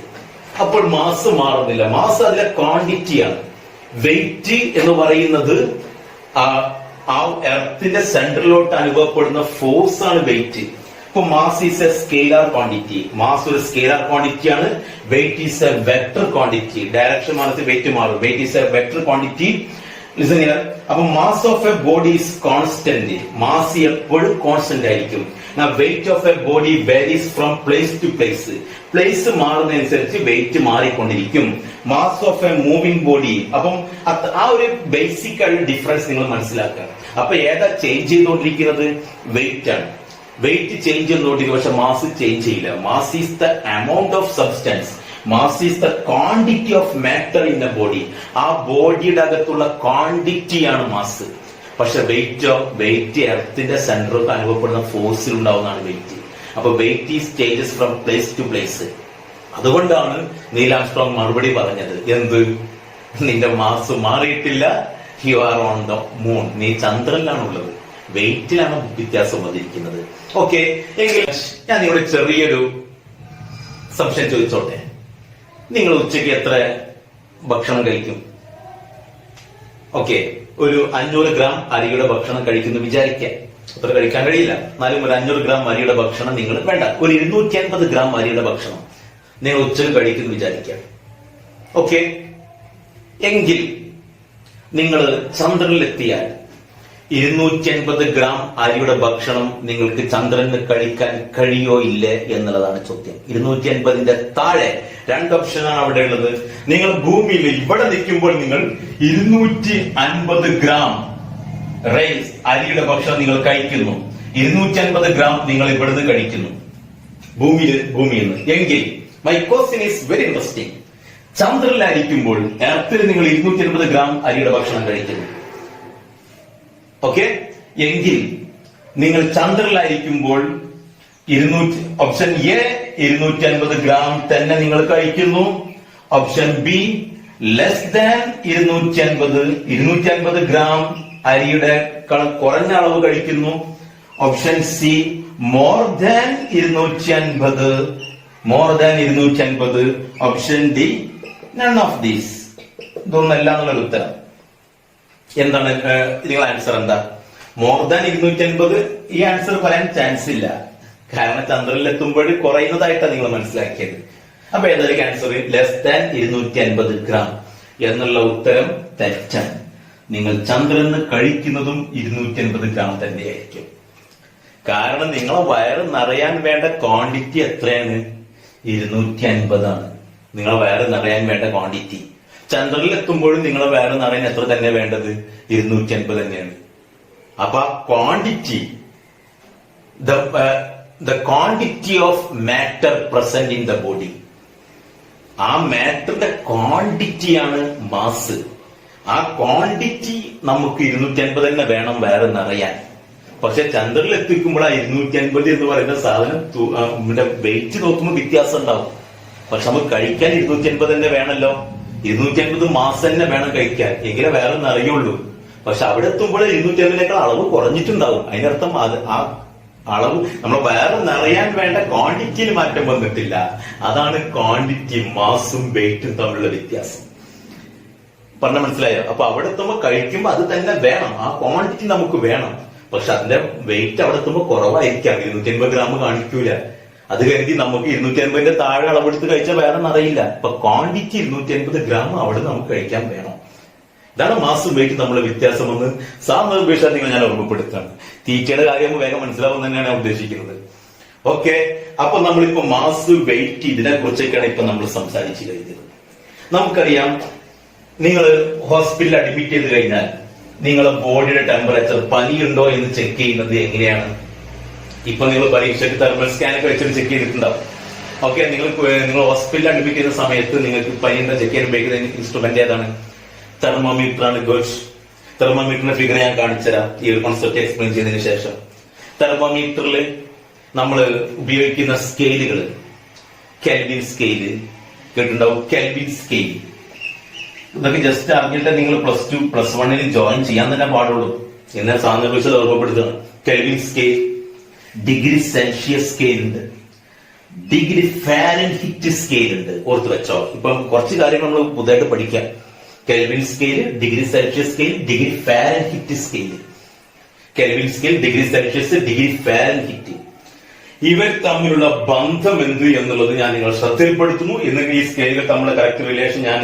അപ്പോൾ മാസ് മാറുന്നില്ല, മാസ് അതിലെ ക്വാണ്ടിറ്റിയാണ്. വെയിറ്റ് എന്ന് പറയുന്നത് ആ എർത്തിന്റെ സെന്ററിലോട്ട് അനുഭവപ്പെടുന്ന ഫോഴ്സ് ആണ് വെയിറ്റ്. ഇപ്പൊ mass is a scalar quantity. Mass ഒരു സ്കെയിലാർ ക്വാണ്ടിറ്റിയാണ്. Weight is a vector quantity. Direction മാറി വെയിറ്റ് മാറും. Weight is a vector quantity. Listen here. അപ്പൊ mass of a body is constant. Mass എപ്പോഴും കോൺസ്റ്റന്റ് ആയിരിക്കും. Weight of a body varies from place to place. Place മാറുന്നതനുസരിച്ച് weight മാറിക്കൊണ്ടിരിക്കും. Mass of a moving body. അപ്പം ആ ഒരു basic ആയിട്ടുള്ള difference നിങ്ങൾ മനസ്സിലാക്കുക. അപ്പൊ ഏതാ ചേഞ്ച് ചെയ്തുകൊണ്ടിരിക്കുന്നത്? വെയിറ്റ് ആണ്. വെയിറ്റ് ചേഞ്ച് ചെയ്തുകൊണ്ടിരിക്കും, പക്ഷെ മാസ് ചേഞ്ച് ചെയ്യില്ല. Mass is the amount of substance. Mass is the quantity of matter in A body. ആ ബോഡിയുടെ അകത്തുള്ള ക്വാണ്ടിറ്റിയാണ് മാസ്. പക്ഷെ വെയിറ്റ് എർത്തിന്റെ സെന്ററിൽ അനുഭവപ്പെടുന്ന ഫോഴ്സിൽ ഉണ്ടാവുന്നതാണ് വെയിറ്റ്. അപ്പൊ weight is changes from place to place. അതുകൊണ്ടാണ് നീൽ ആംസ്ട്രോങ് മറുപടി പറഞ്ഞത്. എന്ത്? നിന്റെ മാസ് മാറിയിട്ടില്ല, you are on the moon. നീ ചന്ദ്രനിലാണുള്ളത്. വെയിറ്റിലാണ് വ്യത്യാസം വന്നിരിക്കുന്നത്. ഓക്കെ, എങ്കിൽ ഞാൻ നിങ്ങളുടെ ചെറിയൊരു സംശയം ചോദിച്ചോട്ടെ. നിങ്ങൾ ഉച്ചയ്ക്ക് എത്ര ഭക്ഷണം കഴിക്കും? ഓക്കെ, ഒരു 500 ഗ്രാം അരിയുടെ ഭക്ഷണം കഴിക്കുന്നു വിചാരിക്കാം. അത്ര കഴിക്കാൻ കഴിയില്ല, എന്നാലും ഒരു 500 ഗ്രാം അരിയുടെ ഭക്ഷണം നിങ്ങൾ വേണ്ട, ഒരു 250 ഗ്രാം അരിയുടെ ഭക്ഷണം നിങ്ങൾ ഉച്ചയ്ക്ക് കഴിക്കുന്നു വിചാരിക്കാം. ഓക്കെ, എങ്കിൽ നിങ്ങൾ ചന്ദ്രനിലെത്തിയാൽ 250 ഗ്രാം അരിയുടെ ഭക്ഷണം നിങ്ങൾക്ക് ചന്ദ്രന് കഴിക്കാൻ കഴിയോ ഇല്ലേ എന്നുള്ളതാണ് ചോദ്യം. 250ന്റെ താഴെ 2 ഓപ്ഷനാണ് അവിടെ ഉള്ളത്. നിങ്ങൾ ഭൂമിയിൽ ഇവിടെ നിൽക്കുമ്പോൾ നിങ്ങൾ 250 ഗ്രാം റൈസ് അരിയുടെ ഭക്ഷണം നിങ്ങൾ കഴിക്കുന്നു. 250 ഗ്രാം നിങ്ങൾ ഇവിടുന്ന് കഴിക്കുന്നു ഭൂമിയിൽ നിന്ന്. എങ്കിൽ my question is very interesting. ചന്ദ്രനിലായിരിക്കുമ്പോൾ എർത്തിൽ നിങ്ങൾ 250 ഗ്രാം അരിയുടെ ഭക്ഷണം കഴിക്കുന്നു. ഓക്കെ, എങ്കിൽ നിങ്ങൾ ചന്ദ്രനിലായിരിക്കുമ്പോൾ ഓപ്ഷൻ എ 250 ഗ്രാം തന്നെ നിങ്ങൾ കഴിക്കുന്നു. Option B less than 250 gram അരിയുടെ കുറഞ്ഞ അളവ് കഴിക്കുന്നു. Option C more than 250. Option D none of these. ഇതൊന്നല്ല എന്നുള്ള ഉത്തരം. എന്താണ് നിങ്ങളുടെ ആൻസർ? എന്താ? More than 250. ഈ ആൻസർ പറയാൻ ചാൻസ് ഇല്ല, കാരണം ചന്ദ്രനിൽ എത്തുമ്പോൾ കുറയുന്നതായിട്ടാണ് നിങ്ങൾ മനസ്സിലാക്കിയത്. അപ്പൊ ഏതായിരിക്കും ആൻസർ? ലെസ് ദാൻ 250 ഗ്രാം എന്നുള്ള ഉത്തരം തെറ്റാണ്. നിങ്ങൾ ചന്ദ്രന് കഴിക്കുന്നതും 250 ഗ്രാം തന്നെയായിരിക്കും. കാരണം നിങ്ങളെ വയറ് നിറയാൻ വേണ്ട ക്വാണ്ടിറ്റി എത്രയാണ്? 250 ആണ് നിങ്ങളെ വയറ് നിറയാൻ വേണ്ട ക്വാണ്ടിറ്റി. ചന്ദ്രനിൽ എത്തുമ്പോഴും നിങ്ങളെ വയറ് നിറയാൻ എത്ര തന്നെ വേണ്ടത്? 250 തന്നെയാണ്. അപ്പൊ quantity, the quantity of matter present in the body, ആ മാറ്ററിന്റെ ക്വാണ്ടിറ്റിയാണ് മാസ്. ആ ക്വാണ്ടിറ്റി നമുക്ക് 250 തന്നെ വേണം വയറ് നിറയാൻ. പക്ഷെ ചന്ദ്രനിൽ എത്തിക്കുമ്പോൾ ആ 250 എന്ന് പറയുന്ന സാധനം വെയിറ്റ് നോക്കുമ്പോൾ വ്യത്യാസം ഉണ്ടാവും. പക്ഷെ നമുക്ക് കഴിക്കാൻ 250 തന്നെ വേണമല്ലോ. 250 മാസം തന്നെ വേണം കഴിക്കാൻ, എങ്കിലേ വേറെ നിറയുള്ളൂ. പക്ഷെ അവിടെ എത്തുമ്പോൾ 250നേക്കാൾ അളവ് കുറഞ്ഞിട്ടുണ്ടാവും. അതിനർത്ഥം ആ അളവ് നമ്മൾ വേറെ നിറയാൻ വേണ്ട ക്വാണ്ടിറ്റിയിൽ മാറ്റം വന്നിട്ടില്ല. അതാണ് ക്വാണ്ടിറ്റി, മാസും വെയിറ്റും തമ്മിലുള്ള വ്യത്യാസം. പറഞ്ഞ മനസ്സിലായോ? അപ്പൊ അവിടെ എത്തുമ്പോൾ കഴിക്കുമ്പോൾ അത് തന്നെ വേണം, ആ ക്വാണ്ടിറ്റി നമുക്ക് വേണം. പക്ഷെ അതിന്റെ വെയിറ്റ് അവിടെ എത്തുമ്പോൾ കുറവായിരിക്കാം, 250 ഗ്രാം കാണിക്കൂല. അത് കരുതി നമുക്ക് 250ന്റെ താഴെ അളവെടുത്ത് കഴിച്ചാൽ വേറെ നിറയില്ല. അപ്പൊ ക്വാണ്ടിറ്റി 250 ഗ്രാം അവിടെ നമുക്ക് കഴിക്കാൻ വേണം. ഇതാണ് മാസും വെയിറ്റ് നമ്മളെ വ്യത്യാസം എന്ന് സാമൂഹിക നിങ്ങൾ ഞാൻ ഓർമ്മപ്പെടുത്താണ്. തീറ്റയുടെ കാര്യം വേഗം മനസ്സിലാവും തന്നെയാണ് ഞാൻ ഉദ്ദേശിക്കുന്നത്. ഓക്കെ, അപ്പൊ നമ്മളിപ്പോ മാസ് വെയിറ്റ് ഇതിനെ കുറിച്ചൊക്കെയാണ് ഇപ്പൊ നമ്മൾ സംസാരിച്ചു കഴിഞ്ഞത്. നമുക്കറിയാം, നിങ്ങൾ ഹോസ്പിറ്റലിൽ അഡ്മിറ്റ് ചെയ്ത് കഴിഞ്ഞാൽ നിങ്ങളുടെ ബോഡിയുടെ ടെമ്പറേച്ചർ, പനിയുണ്ടോ എന്ന് ചെക്ക് ചെയ്യുന്നത് എങ്ങനെയാണ്? ഇപ്പൊ നിങ്ങൾ പരീക്ഷയ്ക്ക് തെർമൽ സ്കാനൊക്കെ വെച്ചിട്ട് ചെക്ക് ചെയ്തിട്ടുണ്ടാവും. ഓക്കെ, നിങ്ങൾ ഹോസ്പിറ്റലിൽ അഡ്മിറ്റ് ചെയ്യുന്ന സമയത്ത് നിങ്ങൾക്ക് പനിയുണ്ടോ ചെക്ക് ചെയ്യാൻ ഉപയോഗിക്കുന്ന ഇൻസ്ട്രുമെന്റ് ഏതാണ്? തെർമോമീറ്റർ ആണ്. ഗുഡ്. തെർമോമീറ്ററിന്റെ ഫിഗർ ഞാൻ കാണിച്ചുതരാം ഈ ഒരു കോൺസെപ്റ്റ് എക്സ്പ്ലെയിൻ ചെയ്തതിനു ശേഷം. തെർമോമീറ്ററിൽ നമ്മൾ ഉപയോഗിക്കുന്ന സ്കെയിലുകൾ, കെൽവിൻ സ്കെയില് കേട്ടിട്ടുണ്ടാവും. കെൽവിൻ സ്കെയിൽ ഇതൊക്കെ ജസ്റ്റ് അറിഞ്ഞിട്ട് നിങ്ങൾ +2 +1 ജോയിൻ ചെയ്യാൻ തന്നെ പാടുള്ളൂ. എന്നാൽ സാന്ദർഭികത ഓർമ്മപ്പെടുത്തുകയാണ്. Kelvin scale, degree Celsius scale ഉണ്ട്, ഡിഗ്രി ഫാരൻഹീറ്റ് സ്കെയിൽ ഉണ്ട്. ഓർത്ത് വെച്ചോ. ഇപ്പം കുറച്ച് കാര്യങ്ങൾ നമ്മൾ പുതുതായിട്ട് പഠിക്കാം. Kelvin scale, degree Celsius scale, degree Fahrenheit scale. Kelvin scale, degree Celsius, degree Fahrenheit, ഇവർ തമ്മിലുള്ള ബന്ധം എന്ത് എന്നുള്ളത് ഞാൻ നിങ്ങൾ ശ്രദ്ധയിൽപ്പെടുത്തുന്നു. എന്നെങ്കിൽ ഈ സ്കെയിലിൽ തമ്മിലുള്ള കറക്റ്റ് റിലേഷൻ ഞാൻ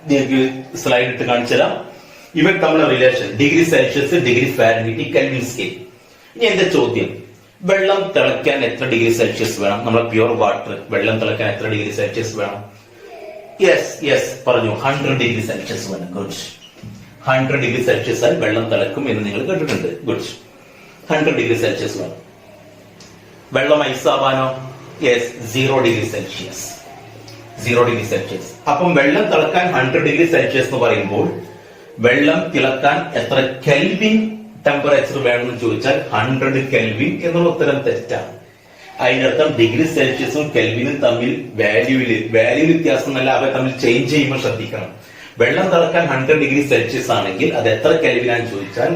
നിങ്ങൾക്ക് സ്ലൈഡ് ഇട്ട് കാണിച്ചുതരാം. ഇവർ തമ്മിലുള്ള relation degree Celsius, degree Fahrenheit, kelvin scale. ഇനി എന്റെ ചോദ്യം, വെള്ളം തിളയ്ക്കാൻ എത്ര ഡിഗ്രി സെൽഷ്യസ് വേണം? നമ്മളെ പ്യുവർ വാട്ടർ വെള്ളം തിളയ്ക്കാൻ എത്ര ഡിഗ്രി സെൽഷ്യസ് വേണം? യെസ് പറഞ്ഞു, 100 ഡിഗ്രി സെൽഷ്യസ് വേണം. ഗുഡ്. 100 ഡിഗ്രി സെൽഷ്യസ് ആയി വെള്ളം തിളക്കും എന്ന് നിങ്ങൾ കേട്ടിട്ടുണ്ട്. ഗുഡ്. 100 ഡിഗ്രി സെൽഷ്യസ് വേണം. വെള്ളം ഐസാവാനോ? Yes, 0 degree Celsius. 0 degree Celsius. അപ്പം വെള്ളം തിളക്കാൻ 100 ഡിഗ്രി സെൽഷ്യസ് എന്ന് പറയുമ്പോൾ വെള്ളം തിളക്കാൻ എത്ര കെൽവിൻ ടെമ്പറേച്ചർ വേണമെന്ന് ചോദിച്ചാൽ 100 കെൽവിൻ എന്നുള്ള ഉത്തരം തെറ്റാണ്. അതിനർത്ഥം ഡിഗ്രി സെൽഷ്യസും കെൽവിനും തമ്മിൽ വാല്യൂ വ്യത്യാസം എന്നല്ല, അവ തമ്മിൽ ചേഞ്ച് ചെയ്യുമ്പോൾ ശ്രദ്ധിക്കണം. വെള്ളം തിളക്കാൻ 100 ഡിഗ്രി സെൽഷ്യസ് ആണെങ്കിൽ അത് എത്ര കെൽവിനാന്ന് ചോദിച്ചാൽ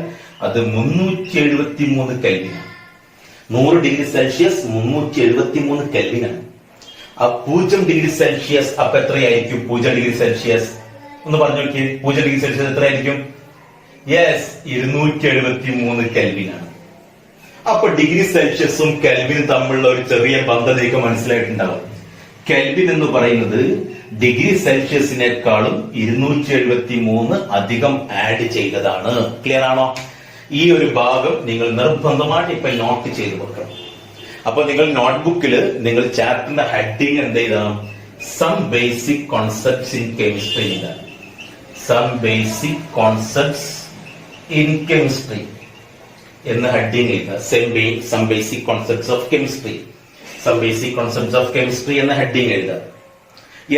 അത് 373 കെൽവിനാണ്. 100 ഡിഗ്രി സെൽഷ്യസ് 373 കെൽവിനാണ്. ആ 0 ഡിഗ്രി സെൽഷ്യസ് അപ്പൊ എത്രയായിരിക്കും? 0 ഡിഗ്രി സെൽഷ്യസ് ഒന്ന് പറഞ്ഞു നോക്കിയേ. 0 ഡിഗ്രി സെൽഷ്യസ് എത്രയായിരിക്കും? യെസ്, 273 കെൽവിനാണ്. അപ്പൊ ഡിഗ്രി സെൽഷ്യസും കെൽവിനും തമ്മിലുള്ള ഒരു ചെറിയ ബന്ധം നിങ്ങൾക്ക് മനസ്സിലായിട്ടുണ്ടാവും. കെൽവിൻ എന്ന് പറയുന്നത് ഡിഗ്രി സെൽഷ്യസിനേക്കാളും 273 അധികം ആഡ് ചെയ്തതാണ്. ക്ലിയർ ആണോ? ഈ ഒരു ഭാഗം നിങ്ങൾ നിർബന്ധമായിട്ട് ഇപ്പൊ നോട്ട് ചെയ്ത് വെക്കണം. അപ്പൊ നിങ്ങൾ നോട്ട്ബുക്കിൽ നിങ്ങൾ ചാപ്റ്ററിന്റെ ഹെഡിങ് എന്ത് ചെയ്താൽ some basic concepts in chemistry ഇതാണ്. Some basic concepts in chemistry എന്ന ഹെഡിങ് എഴുതുക. Some basic concepts of chemistry, some basic concepts of chemistry എന്ന ഹെഡിങ് എഴുതുക.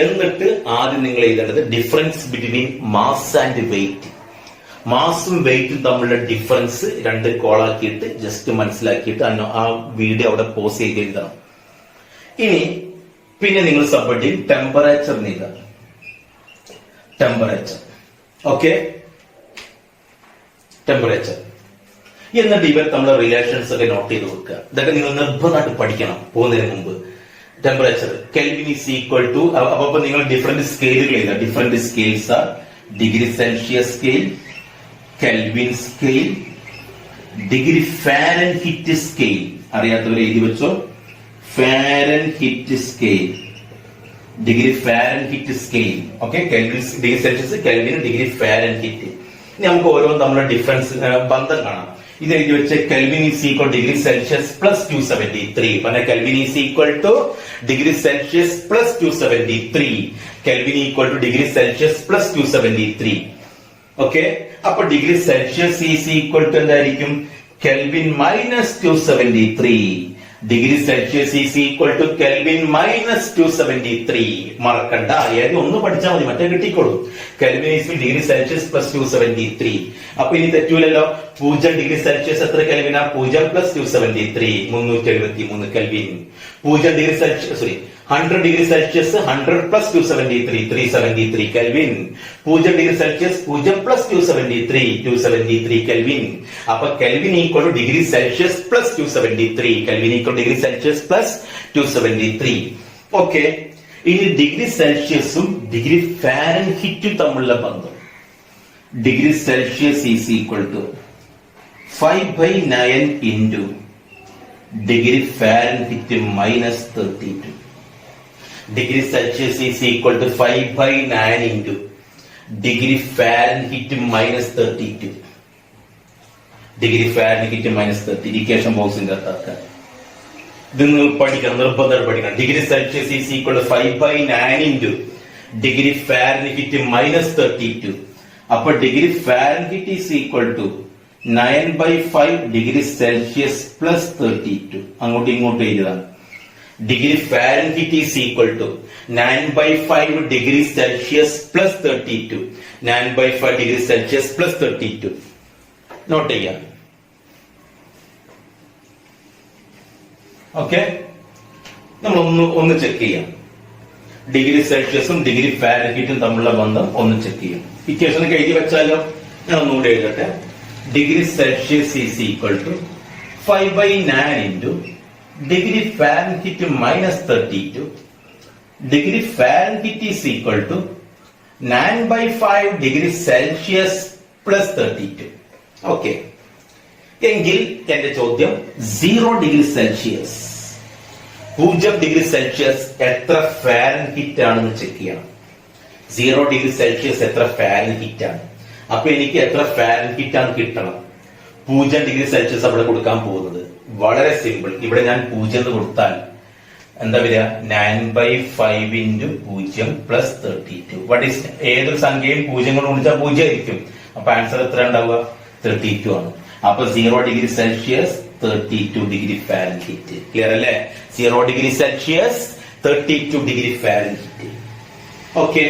എന്നിട്ട് ആദ്യം നിങ്ങൾ എഴുതേണ്ടത് difference between mass and weight. മാസും വെയിറ്റും തമ്മിലുള്ള ഡിഫറൻസ് രണ്ട് കോളാക്കിയിട്ട് ജസ്റ്റ് മനസ്സിലാക്കിയിട്ട് ആ വീഡിയോ അവിടെ പോസ് ചെയ്ത് എഴുതണം. ഇനി പിന്നെ നിങ്ങൾ സബ്ഹെഡിങ് ടെമ്പറേച്ചർ എഴുതുക. Temperature, okay, temperature. എന്നിട്ട് ഇവർ തമ്മിലുള്ള റിലേഷൻസ് ഒക്കെ നോട്ട് ചെയ്ത് വെക്കുക. ഇതൊക്കെ നിങ്ങൾ നിർബന്ധമായിട്ട് പഠിക്കണം പോകുന്നതിന് മുമ്പ്. Temperature kelvin is equal to, അപ്പൊ നിങ്ങൾ ഡിഫറെന്റ് സ്കെയിലുകൾ എഴുതുക. Different scales are degree Celsius scale, kelvin scale, degree Fahrenheit scale. അറിയാത്തവർ എഴുതി വെച്ചോ. Fahrenheit scale, degree Fahrenheit scale. Okay, kelvin degree Celsius, kelvin degree Fahrenheit. ഇനി നമുക്ക് ഓരോന്നും തമ്മിലുള്ള ഡിഫറൻസ് ബന്ധം കാണാം. ഇത് എഴുതി വെച്ച് kelvin is equal degree Celsius plus 273. പറഞ്ഞ kelvin is equal to degree Celsius plus 273. Kelvin equal to degree Celsius plus 273. Okay, അപ്പൊ degree Celsius is equal to എന്തായിരിക്കും? Kelvin minus 273. Degree Celsius is equal to kelvin minus 273. മറക്കണ്ട, ഏത് ഒന്ന് പഠിച്ചാൽ മതി, മറ്റേ കിട്ടിക്കോളൂ. Kelvin is degree Celsius plus 273. അപ്പൊ ഇനി തെറ്റൂലല്ലോ. 0 ഡിഗ്രി സെൽഷ്യസ് എത്ര കെൽവിനാ? 0 plus 273, 373 kelvin. 0 degree Celsius, sorry, 100 degree Celsius 100 plus 273, 373 kelvin. 0 degree Celsius 0 plus 273, 273 kelvin. അപ്പൊ kelvin equal to degree Celsius plus 273. Kelvin equal degree Celsius plus 273. Okay, ഇനി degree സെൽഷ്യസും degree ഫാരൻഹീറ്റും തമ്മിലുള്ള ബന്ധം. Degree Celsius is equal to 5/9 into degree Fahrenheit minus 32. Degree Celsius is equal to 5/9 into degree Fahrenheit minus 32. Degree Fahrenheit minus 30. Equation ബോക്സിന്റെ അകത്താക്കാൻ ഇത് നിങ്ങൾ പഠിക്കണം, നിർബന്ധം പഠിക്കണം. Degree Celsius is equal to 5/9 into degree Fahrenheit minus 32. അപ്പൊ degree Fahrenheit is equal to 9/5 degree Celsius plus 32. അങ്ങോട്ടും ഇങ്ങോട്ടും എഴുതാം. Degree Fahrenheit is equal to 9/5 degree Celsius plus 32. 9/5 degree Celsius plus 32 note ചെയ്യാം. ഓക്കെ, നമ്മൾ ഒന്ന് ചെക്ക് ചെയ്യാം. Degree സെൽഷ്യസും degree ഫാരൻഹീറ്റും തമ്മിലുള്ള ബന്ധം ഒന്ന് ചെക്ക് ചെയ്യാം. ഇക്വേഷനൊക്കെ എഴുതി വെച്ചാലോ? ഞാൻ ഒന്നുകൂടി എഴുതട്ടെ. Degree Celsius is equal to 5/9 into degree Fahrenheit minus 32. Degree Fahrenheit is equal to 9/5 degree Celsius plus 32. Okay, എങ്കിൽ എന്റെ ചോദ്യം 0 ഡിഗ്രി സെൽഷ്യസ്, 0 ഡിഗ്രി സെൽഷ്യസ് എത്ര ഫാരൻഹീറ്റ് ആണെന്ന് ചെക്ക് ചെയ്യണം. 0 ഡിഗ്രി സെൽഷ്യസ് എത്ര ഫാരൻഹീറ്റ് ആണ്? അപ്പൊ എനിക്ക് എത്ര ഫാരൻഹീറ്റ് ആണ് കിട്ടണം? 0 ഡിഗ്രി സെൽഷ്യസ് അവിടെ കൊടുക്കാൻ പോകുന്നത് വളരെ സിമ്പിൾ. ഇവിടെ ഞാൻ 0 എന്ന് കൊടുത്താൽ എന്താ വരിക? 9/5 ഇൻറ്റു 0 പ്ലസ് 32. വട്ട് ഈസ്, ഏതൊരു സംഖ്യയും 0 കൊണ്ട് ഗുണിച്ചാൽ 0 ആയിരിക്കും. അപ്പൊ ആൻസർ എത്ര ഉണ്ടാവുക? 32 ആണ്. അപ്പൊ 0 degree Celsius 32 degree Fahrenheit. Clear അല്ലേ? 0 degree Celsius 32 degree Fahrenheit. Okay,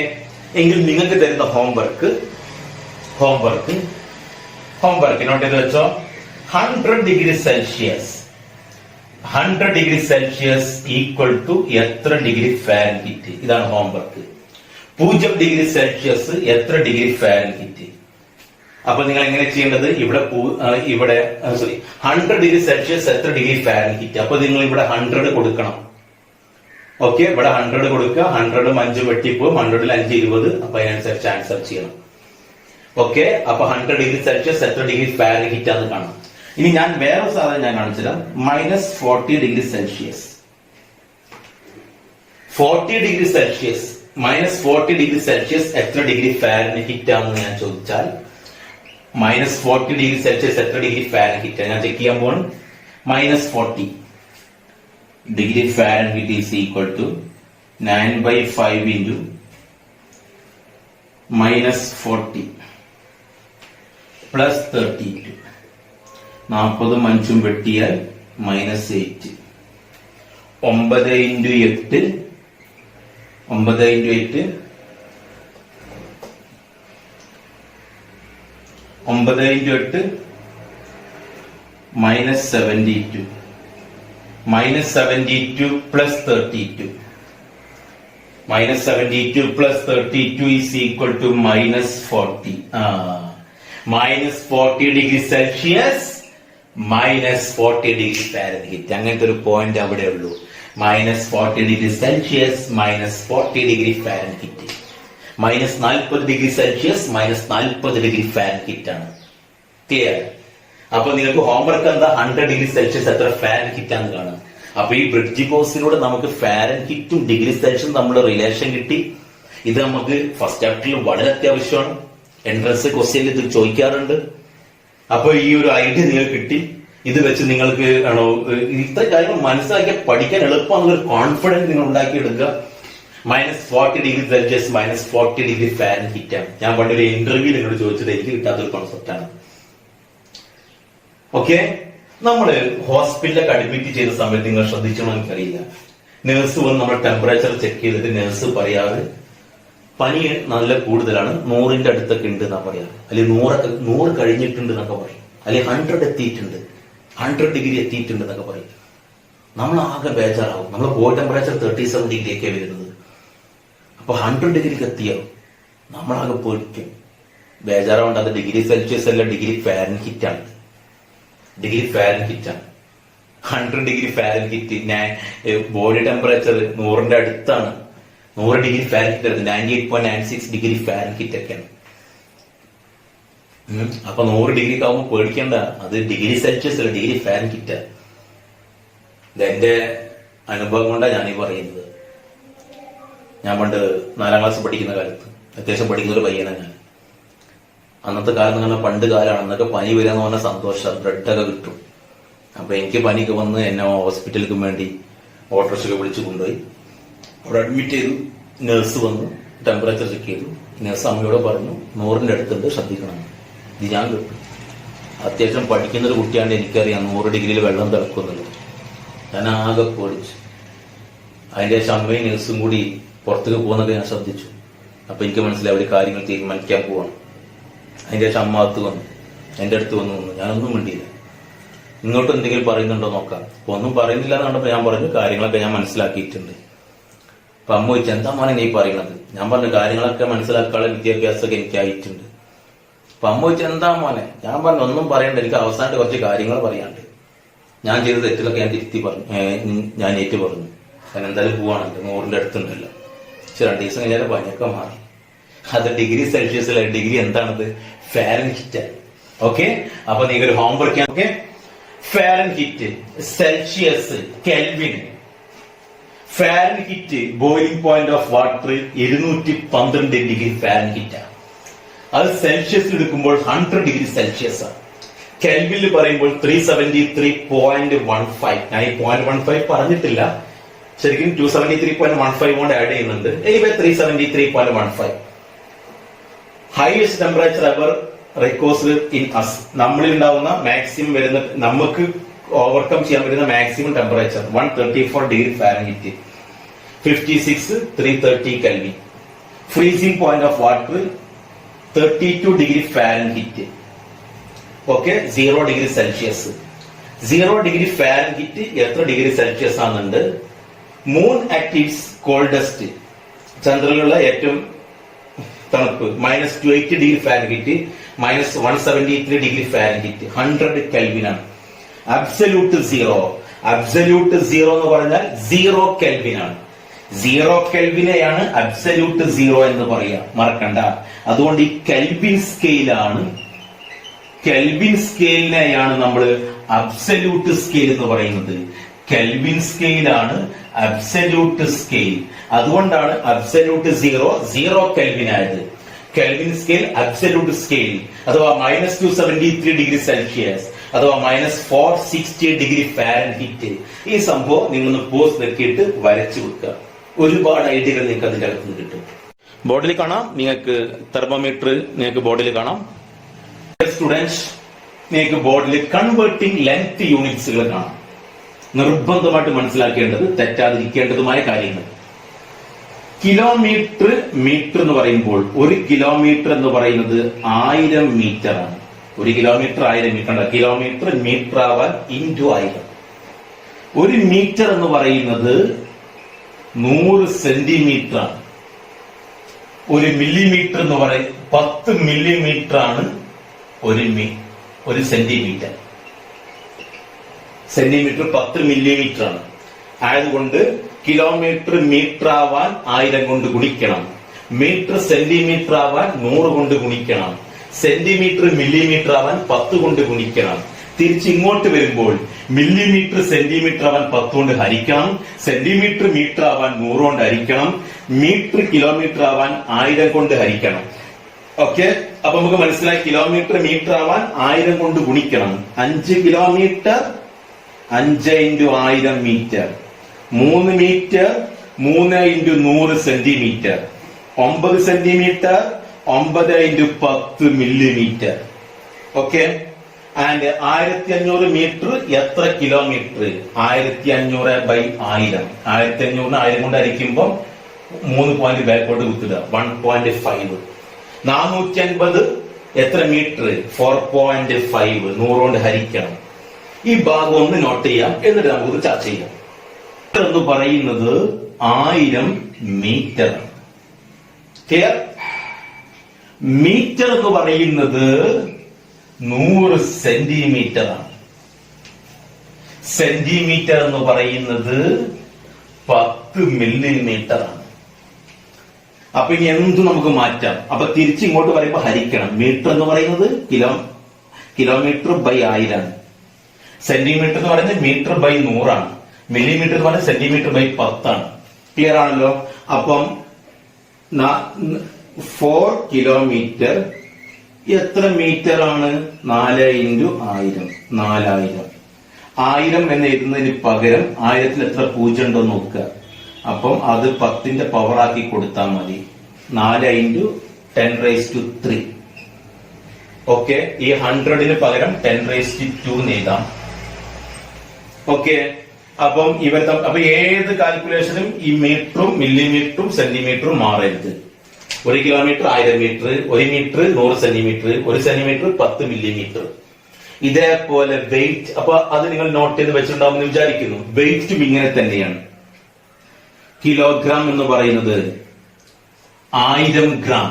എങ്കിൽ നിങ്ങൾക്ക് തരുന്ന ഹോംവർക്ക് നോട്ട് ചെയ്ത് വെച്ചോ. 100 degree Celsius, 100 degree Celsius equal to എത്ര ഡിഗ്രി ഫാരൻഹീറ്റ്? ഇതാണ് ഹോംവർക്ക്. 0 ഡിഗ്രി സെൽഷ്യസ് എത്ര ഡിഗ്രി ഫാരൻഹീറ്റ്? അപ്പൊ നിങ്ങൾ എങ്ങനെ ചെയ്യേണ്ടത്? ഇവിടെ സോറി, 100 ഡിഗ്രി സെൽഷ്യസ് എത്ര ഡിഗ്രി ഫാരൻഹീറ്റ്? അപ്പൊ നിങ്ങൾ ഇവിടെ 100 കൊടുക്കണം. ഓക്കെ, ഇവിടെ 100 കൊടുക്കുക. 100 5 വെട്ടിപ്പോവും. 100 5 20. അപ്പൊ അതിനനുസരിച്ച് ആൻസർ ചെയ്യണം. ഓക്കെ, അപ്പൊ 100 ഡിഗ്രി സെൽഷ്യസ് എത്ര ഡിഗ്രി ഫാരൻഹീറ്റ് ആണെന്ന് കാണാം. ഇനി ഞാൻ വേറെ സാധനം ഞാൻ കാണിച്ചുതരാം. -40 degree Celsius, 40 degree Celsius -40 degree Celsius എത്ര ഡിഗ്രി ഫാരൻഹീറ്റ് ആണെന്ന് ഞാൻ ചോദിച്ചാൽ മൈനസ് 40 ഡിഗ്രി സെൽഷ്യസ് എത്ര ഡിഗ്രി ഫാരൻഹീറ്റ്? ഞാൻ ചെക്ക് ചെയ്യാൻ പോവാണ്. Minus 40 degree Fahrenheit is equal to 9/5 into minus 40 plus 32. 40 5 വെട്ടിയാൽ minus 8. 9 into 8 minus 72 plus 32. Minus 72 plus 32 is equal to minus 40. Minus 40 degree Celsius minus 40 degree Fahrenheit. അങ്ങനത്തെ ഒരു point അവിടെ ഉള്ളൂ. Minus 40 degree Celsius minus 40 degree Fahrenheit. Minus 40 degree Celsius minus 40 degree Fahrenheit ആണ്. Clear? അപ്പൊ നിങ്ങൾക്ക് homework എന്താ? 100 degree Celsius എത്ര Fahrenheit ആണെന്ന് കാണാം. അപ്പൊ ഈ ബ്രിഡ്ജ് കോഴ്സിലൂടെ നമുക്ക് ഫാരൻഹീറ്റും ഡിഗ്രി സെൽഷ്യസും തമ്മിലുള്ള റിലേഷൻ കിട്ടി. ഇത് നമുക്ക് ഫസ്റ്റ് ചാപ്റ്ററിൽ വളരെ അത്യാവശ്യമാണ്. എൻട്രൻസ് ക്വസ്റ്റ്യനിൽ ഇത് ചോദിക്കാറുണ്ട്. അപ്പൊ ഈ ഒരു ഐഡിയ നിങ്ങൾക്ക് കിട്ടി. ഇത് വെച്ച് നിങ്ങൾക്ക് ഇത്ര കാര്യങ്ങൾ മനസ്സിലാക്കിയാൽ പഠിക്കാൻ എളുപ്പമാണെന്നൊരു കോൺഫിഡൻസ് നിങ്ങൾ ഉണ്ടാക്കിയെടുക്കുക. Minus 40 degree Celsius minus 40 degree Fahrenheit ആണ്. ഞാൻ പണ്ടൊരു ഇന്റർവ്യൂ നിങ്ങളോട് ചോദിച്ചത് എനിക്ക് കിട്ടാത്തൊരു കോൺസെപ്റ്റ് ആണ്. ഓക്കെ, നമ്മള് ഹോസ്പിറ്റലൊക്കെ അഡ്മിറ്റ് ചെയ്ത സമയത്ത് നിങ്ങൾ ശ്രദ്ധിച്ചോ എനിക്കറിയില്ല, നേഴ്സ് വന്ന് നമ്മൾ ടെമ്പറേച്ചർ ചെക്ക് ചെയ്തിട്ട് നേഴ്സ് പറയാറ് പനി നല്ല കൂടുതലാണ്, 100ന്റെ അടുത്തൊക്കെ ഉണ്ട് എന്നാ പറയാറ്, അല്ലെങ്കിൽ 100 കഴിഞ്ഞിട്ടുണ്ട് എന്നൊക്കെ പറയും, അല്ലെങ്കിൽ 100 എത്തിയിട്ടുണ്ട്, 100 ഡിഗ്രി എത്തിയിട്ടുണ്ട് എന്നൊക്കെ പറയും. നമ്മൾ ആകെ ബേജാറാവും. നമ്മൾ ബോഡി ടെമ്പറേച്ചർ 37 ഡിഗ്രി ഒക്കെ വരുന്നത്. അപ്പൊ 100 ഡിഗ്രിക്ക് എത്തിയോ നമ്മളാകെ പൊരിക്കും. ബേജാറാവേണ്ട, അത് ഡിഗ്രി സെൽഷ്യസ് അല്ല, ഡിഗ്രി ഫാരൻഹീറ്റ് ആണ്. ഡിഗ്രി ഫാരൻഹീറ്റ് ആണ്. 100 ഡിഗ്രി ഫാരൻഹീറ്റ്. ബോഡി ടെമ്പറേച്ചർ 100ന്റെ അടുത്താണ്. 100 ഡിഗ്രി ഫാരൻഹീറ്റ് 98.96 ഡിഗ്രി ഫാരൻഹീറ്റ് ഒക്കെയാണ്. അപ്പൊ 100 ഡിഗ്രിക്ക് ആവുമ്പോൾ പേടിക്കേണ്ട, അത് ഡിഗ്രി സെൽഷ്യസ് അല്ല, ഡിഗ്രി ഫാരൻഹീറ്റ്. ഇതെന്റെ അനുഭവം കൊണ്ടാണ് ഞാനീ പറയുന്നത്. ഞാൻ പണ്ട് 4ാം ക്ലാസ് പഠിക്കുന്ന കാലത്ത്, അത്യാവശ്യം പഠിക്കുന്ന ഒരു പയ്യനാണ് ഞാൻ. അന്നത്തെ കാലം എന്ന് പറഞ്ഞാൽ പണ്ട് കാലമാണ്. അന്നൊക്കെ പനി വരാന്ന് പറഞ്ഞാൽ സന്തോഷം, ബ്ലഡൊക്കെ കിട്ടും. അപ്പൊ എനിക്ക് പനിയൊക്കെ വന്ന് എന്നെ ഹോസ്പിറ്റലിലേക്ക് വേണ്ടി ഓട്ടോറിക്ഷയൊക്കെ വിളിച്ചു കൊണ്ടുപോയി. അവിടെ അഡ്മിറ്റ് ചെയ്തു. നഴ്സ് വന്നു, ടെമ്പറേച്ചർ ചെക്ക് ചെയ്തു. നഴ്സ് അമ്മയോട് പറഞ്ഞു 100ന്റെ അടുത്തുണ്ട്, ശ്രദ്ധിക്കണം. ഇത് ഞാൻ കിട്ടും. അത്യാവശ്യം പഠിക്കുന്നൊരു കുട്ടിയാണ്ട് എനിക്കറിയാം 100 ഡിഗ്രിയിൽ വെള്ളം തിളക്കുന്നത്. ഞാൻ ആകെ പേടിച്ചു. അതിന്റെ ശേഷം അമ്മയും നഴ്സും കൂടി പുറത്തേക്ക് പോകുന്നൊക്കെ ഞാൻ ശ്രദ്ധിച്ചു. അപ്പൊ എനിക്ക് മനസ്സിലായി അവർ കാര്യങ്ങൾ തീരുമാനിക്കാൻ പോവാണ്. അതിന്റെ ശേഷം അമ്മ അകത്ത് വന്നു, എന്റെ അടുത്ത് വന്നു. ഞാനൊന്നും മിണ്ടിയില്ല. ഇങ്ങോട്ട് എന്തെങ്കിലും പറയുന്നുണ്ടോ നോക്കാം. അപ്പൊ ഒന്നും പറയുന്നില്ല എന്ന് കണ്ടപ്പോ ഞാൻ പറഞ്ഞു കാര്യങ്ങളൊക്കെ ഞാൻ മനസ്സിലാക്കിയിട്ടുണ്ട്. അപ്പൊ അമ്മ ചോദിച്ചു എന്താ മോനെ നീ പറയണത്? ഞാൻ പറഞ്ഞു കാര്യങ്ങളൊക്കെ മനസ്സിലാക്കാനുള്ള വിദ്യാഭ്യാസമൊക്കെ എനിക്കായിട്ടുണ്ട്. അപ്പൊ അമ്മ ചോദിച്ചു എന്താ മോനെ? ഞാൻ പറഞ്ഞു ഒന്നും പറയണ്ട, എനിക്ക് അവസാനത്തെ കുറച്ച് കാര്യങ്ങൾ പറയാണ്ട്. ഞാൻ ചെയ്ത തെറ്റിലൊക്കെ ഞാൻ തിരുത്തി പറഞ്ഞു, ഞാൻ ഏറ്റു പറഞ്ഞു. ഞാൻ എന്തായാലും പോവാണല്ലോ, 100ന്റെ അടുത്തുണ്ടല്ലോ. പക്ഷെ 2 ദിവസം കഴിഞ്ഞാൽ പനിയൊക്കെ മാറി. അത് ഡിഗ്രി സെൽഷ്യസിലെ ഡിഗ്രി എന്താണത്? ഫാരൻഹീറ്റ്. ഓക്കെ, അപ്പൊ നിങ്ങൾക്കൊരു homework. Okay, Fahrenheit, Celsius, kelvin. Fahrenheit boiling point of water 212 degree Fahrenheit ആണ്. അത് സെൽഷ്യസിൽ എടുക്കുമ്പോൾ 100 ഡിഗ്രി സെൽഷ്യസ് ആണ്. കെൽവിനിൽ പറയുമ്പോൾ 373.15. ഞാൻ ഈ 0.15 പറഞ്ഞിട്ടില്ല, ശരിക്കും 273.15 കൊണ്ട് ആഡ് ചെയ്യുന്നുണ്ട്. 373.15. Highest temperature ever recorded in us. നമ്മളിൽ ഉണ്ടാവുന്ന മാക്സിമം വരുന്ന, നമുക്ക് ഓവർകം ചെയ്യാൻ പറ്റുന്ന maximum temperature 134 degree Fahrenheit, 330 kelvin. Freezing point of water 32 degree Fahrenheit. Okay, 0 degree Celsius. 0 degree Fahrenheit എത്ര ഡിഗ്രി സെൽഷ്യസ് ആണെന്നുണ്ട്? മൂൺ ആക്റ്റീവ്സ് കോൾഡസ്റ്റ്, ചന്ദ്രനിലുള്ള ഏറ്റവും തണുപ്പ്, -280 degree Fahrenheit, -173 degree Fahrenheit, 100 kelvin ആണ്. അബ്സല്യൂട്ട് സീറോ എന്ന് പറഞ്ഞാൽ 0 കെൽവിൻ ആണ്. 0 കെൽവിനെയാണ് അബ്സല്യൂട്ട് സീറോ എന്ന് പറയാ, മറക്കണ്ട. അതുകൊണ്ട് ഈ കെൽവിൻ സ്കെയിലിനെയാണ് നമ്മൾ അബ്സല്യൂട്ട് സ്കെയിൽ എന്ന് പറയുന്നത്. കെൽവിൻ സ്കെയിലാണ് അബ്സല്യൂട്ട് സ്കെയിൽ. അതുകൊണ്ടാണ് അബ്സല്യൂട്ട് 0 കെൽവിൻ ആയത്. കെൽവിൻ സ്കെയിൽ, അബ്സല്യൂട്ട് സ്കെയിൽ അഥവാ -273°C അഥവാ -460°F. ഈ സംഭവം നിങ്ങളൊന്ന് പോസ് നോക്കിയിട്ട് വരച്ചു വെക്കുക. ഒരുപാട് ഐഡിയകൾ നിങ്ങൾക്ക് അതിന്റെ അകത്ത് നിന്ന് കിട്ടും. ബോർഡിൽ കാണാം, നിങ്ങൾക്ക് തെർമോമീറ്റർ നിങ്ങൾക്ക് ബോർഡിൽ കാണാം. സ്റ്റുഡൻസ്, നിങ്ങൾക്ക് ബോർഡിൽ കൺവേർട്ടിംഗ് ലെങ്ത് യൂണിറ്റ്സുകൾ കാണാം. നിർബന്ധമായിട്ട് മനസ്സിലാക്കേണ്ടത്, തെറ്റാതിരിക്കേണ്ടതുമായ കാര്യങ്ങൾ. കിലോമീറ്റർ, മീറ്റർ എന്ന് പറയുമ്പോൾ 1 കിലോമീറ്റർ എന്ന് പറയുന്നത് 1000 മീറ്റർ ആണ്. 1 കിലോമീറ്റർ 1000 മീറ്റർ. കിലോമീറ്റർ മീറ്റർ ആവാൻ ഇൻറ്റു 1000. 1 മീറ്റർ എന്ന് പറയുന്നത് 100 സെന്റിമീറ്റർ ആണ്. 1 മില്ലിമീറ്റർ എന്ന് പറയുന്നത് 10 മില്ലിമീറ്റർ ആണ്. 1 സെന്റിമീറ്റർ. സെന്റിമീറ്റർ 10 മില്ലിമീറ്റർ ആണ്. ആയതുകൊണ്ട് കിലോമീറ്റർ മീറ്റർ ആവാൻ 1000 കൊണ്ട് ഗുണിക്കണം. മീറ്റർ സെന്റിമീറ്റർ ആവാൻ 100 കൊണ്ട് ഗുണിക്കണം. സെന്റിമീറ്റർ മില്ലിമീറ്റർ ആവാൻ 10 കൊണ്ട് ഗുണിക്കണം. തിരിച്ച് ഇങ്ങോട്ട് വരുമ്പോൾ മില്ലിമീറ്റർ സെന്റിമീറ്റർ ആവാൻ 10 കൊണ്ട് ഹരിക്കണം. സെന്റിമീറ്റർ മീറ്റർ ആവാൻ 100 കൊണ്ട് ഹരിക്കണം. മീറ്റർ കിലോമീറ്റർ ആവാൻ 1000 കൊണ്ട് ഹരിക്കണം. ഓക്കെ, അപ്പൊ നമുക്ക് മനസ്സിലായി. കിലോമീറ്റർ മീറ്റർ ആവാൻ 1000 കൊണ്ട് ഗുണിക്കണം. 5 kilometre 5 × 1000 metre. 3 metre 3 × 100 centimetre. 9 centimetre 9 × 10 millimetre. Okay, and 1500 metre എത്ര കിലോമീറ്റർ? 1500/1000. 1500 1000 കൊണ്ട് ഹരിക്കുമ്പോൾ 3 പോയിന്റ് ബാക്കോട്ട് കുത്തുക. 1.5. 450 എത്ര മീറ്റർ? 4.5. 100 കൊണ്ട് ഹരിക്കണം. ഈ ഭാഗം ഒന്ന് നോട്ട് ചെയ്യാം, എന്നിട്ട് നമുക്ക് ചർച്ച ചെയ്യാം. എന്ന് പറയുന്നത് 1000 മീറ്റർ. ക്ലിയർ? മീറ്റർ എന്ന് പറയുന്നത് 100 സെന്റിമീറ്റർ ആണ്. സെന്റിമീറ്റർ എന്ന് പറയുന്നത് 10 മില്ലിമീറ്റർ ആണ്. അപ്പൊ ഇനി എന്ത് നമുക്ക് മാറ്റാം? അപ്പൊ തിരിച്ചിങ്ങോട്ട് പറയുമ്പോൾ ഹരിക്കണം. മീറ്റർ എന്ന് പറയുന്നത് കിലോമീറ്റർ/1000 ആണ്. സെന്റിമീറ്റർ എന്ന് പറയുന്നത് മീറ്റർ/100 ആണ്. മില്ലിമീറ്റർ എന്ന് പറയുന്നത് സെന്റിമീറ്റർ/10 ആണ്. ക്ലിയർ ആണല്ലോ? അപ്പം 4 കിലോമീറ്റർ എത്ര മീറ്റർ ആണ്? 4 × 1000. 4000. 1000 എന്ന് എഴുതുന്നതിന് പകരം 1000ൽ എത്ര 0 ഉണ്ടോ നോക്കുക. അപ്പം അത് 10ന്റെ പവർ ആക്കി കൊടുത്താൽ മതി. 4 × 10⁻². ഓക്കെ, ഈ 100ന് പകരം 10⁻² എഴുതാം. ഓക്കെ, അപ്പം അപ്പൊ ഏത് കാൽക്കുലേഷനും ഈ മീറ്ററും മില്ലിമീറ്ററും സെന്റിമീറ്ററും മാറരുത്. 1 kilometre 1000 metre, 1 metre 100 centimetre, 1 centimetre 10 millimetre. ഇതേപോലെ വെയിറ്റ്, അപ്പൊ അത് നിങ്ങൾ നോട്ട് ചെയ്ത് വെച്ചിട്ടുണ്ടാവുമെന്ന് വിചാരിക്കുന്നു. വെയിറ്റും ഇങ്ങനെ തന്നെയാണ്. കിലോഗ്രാം എന്ന് പറയുന്നത് 1000 ഗ്രാം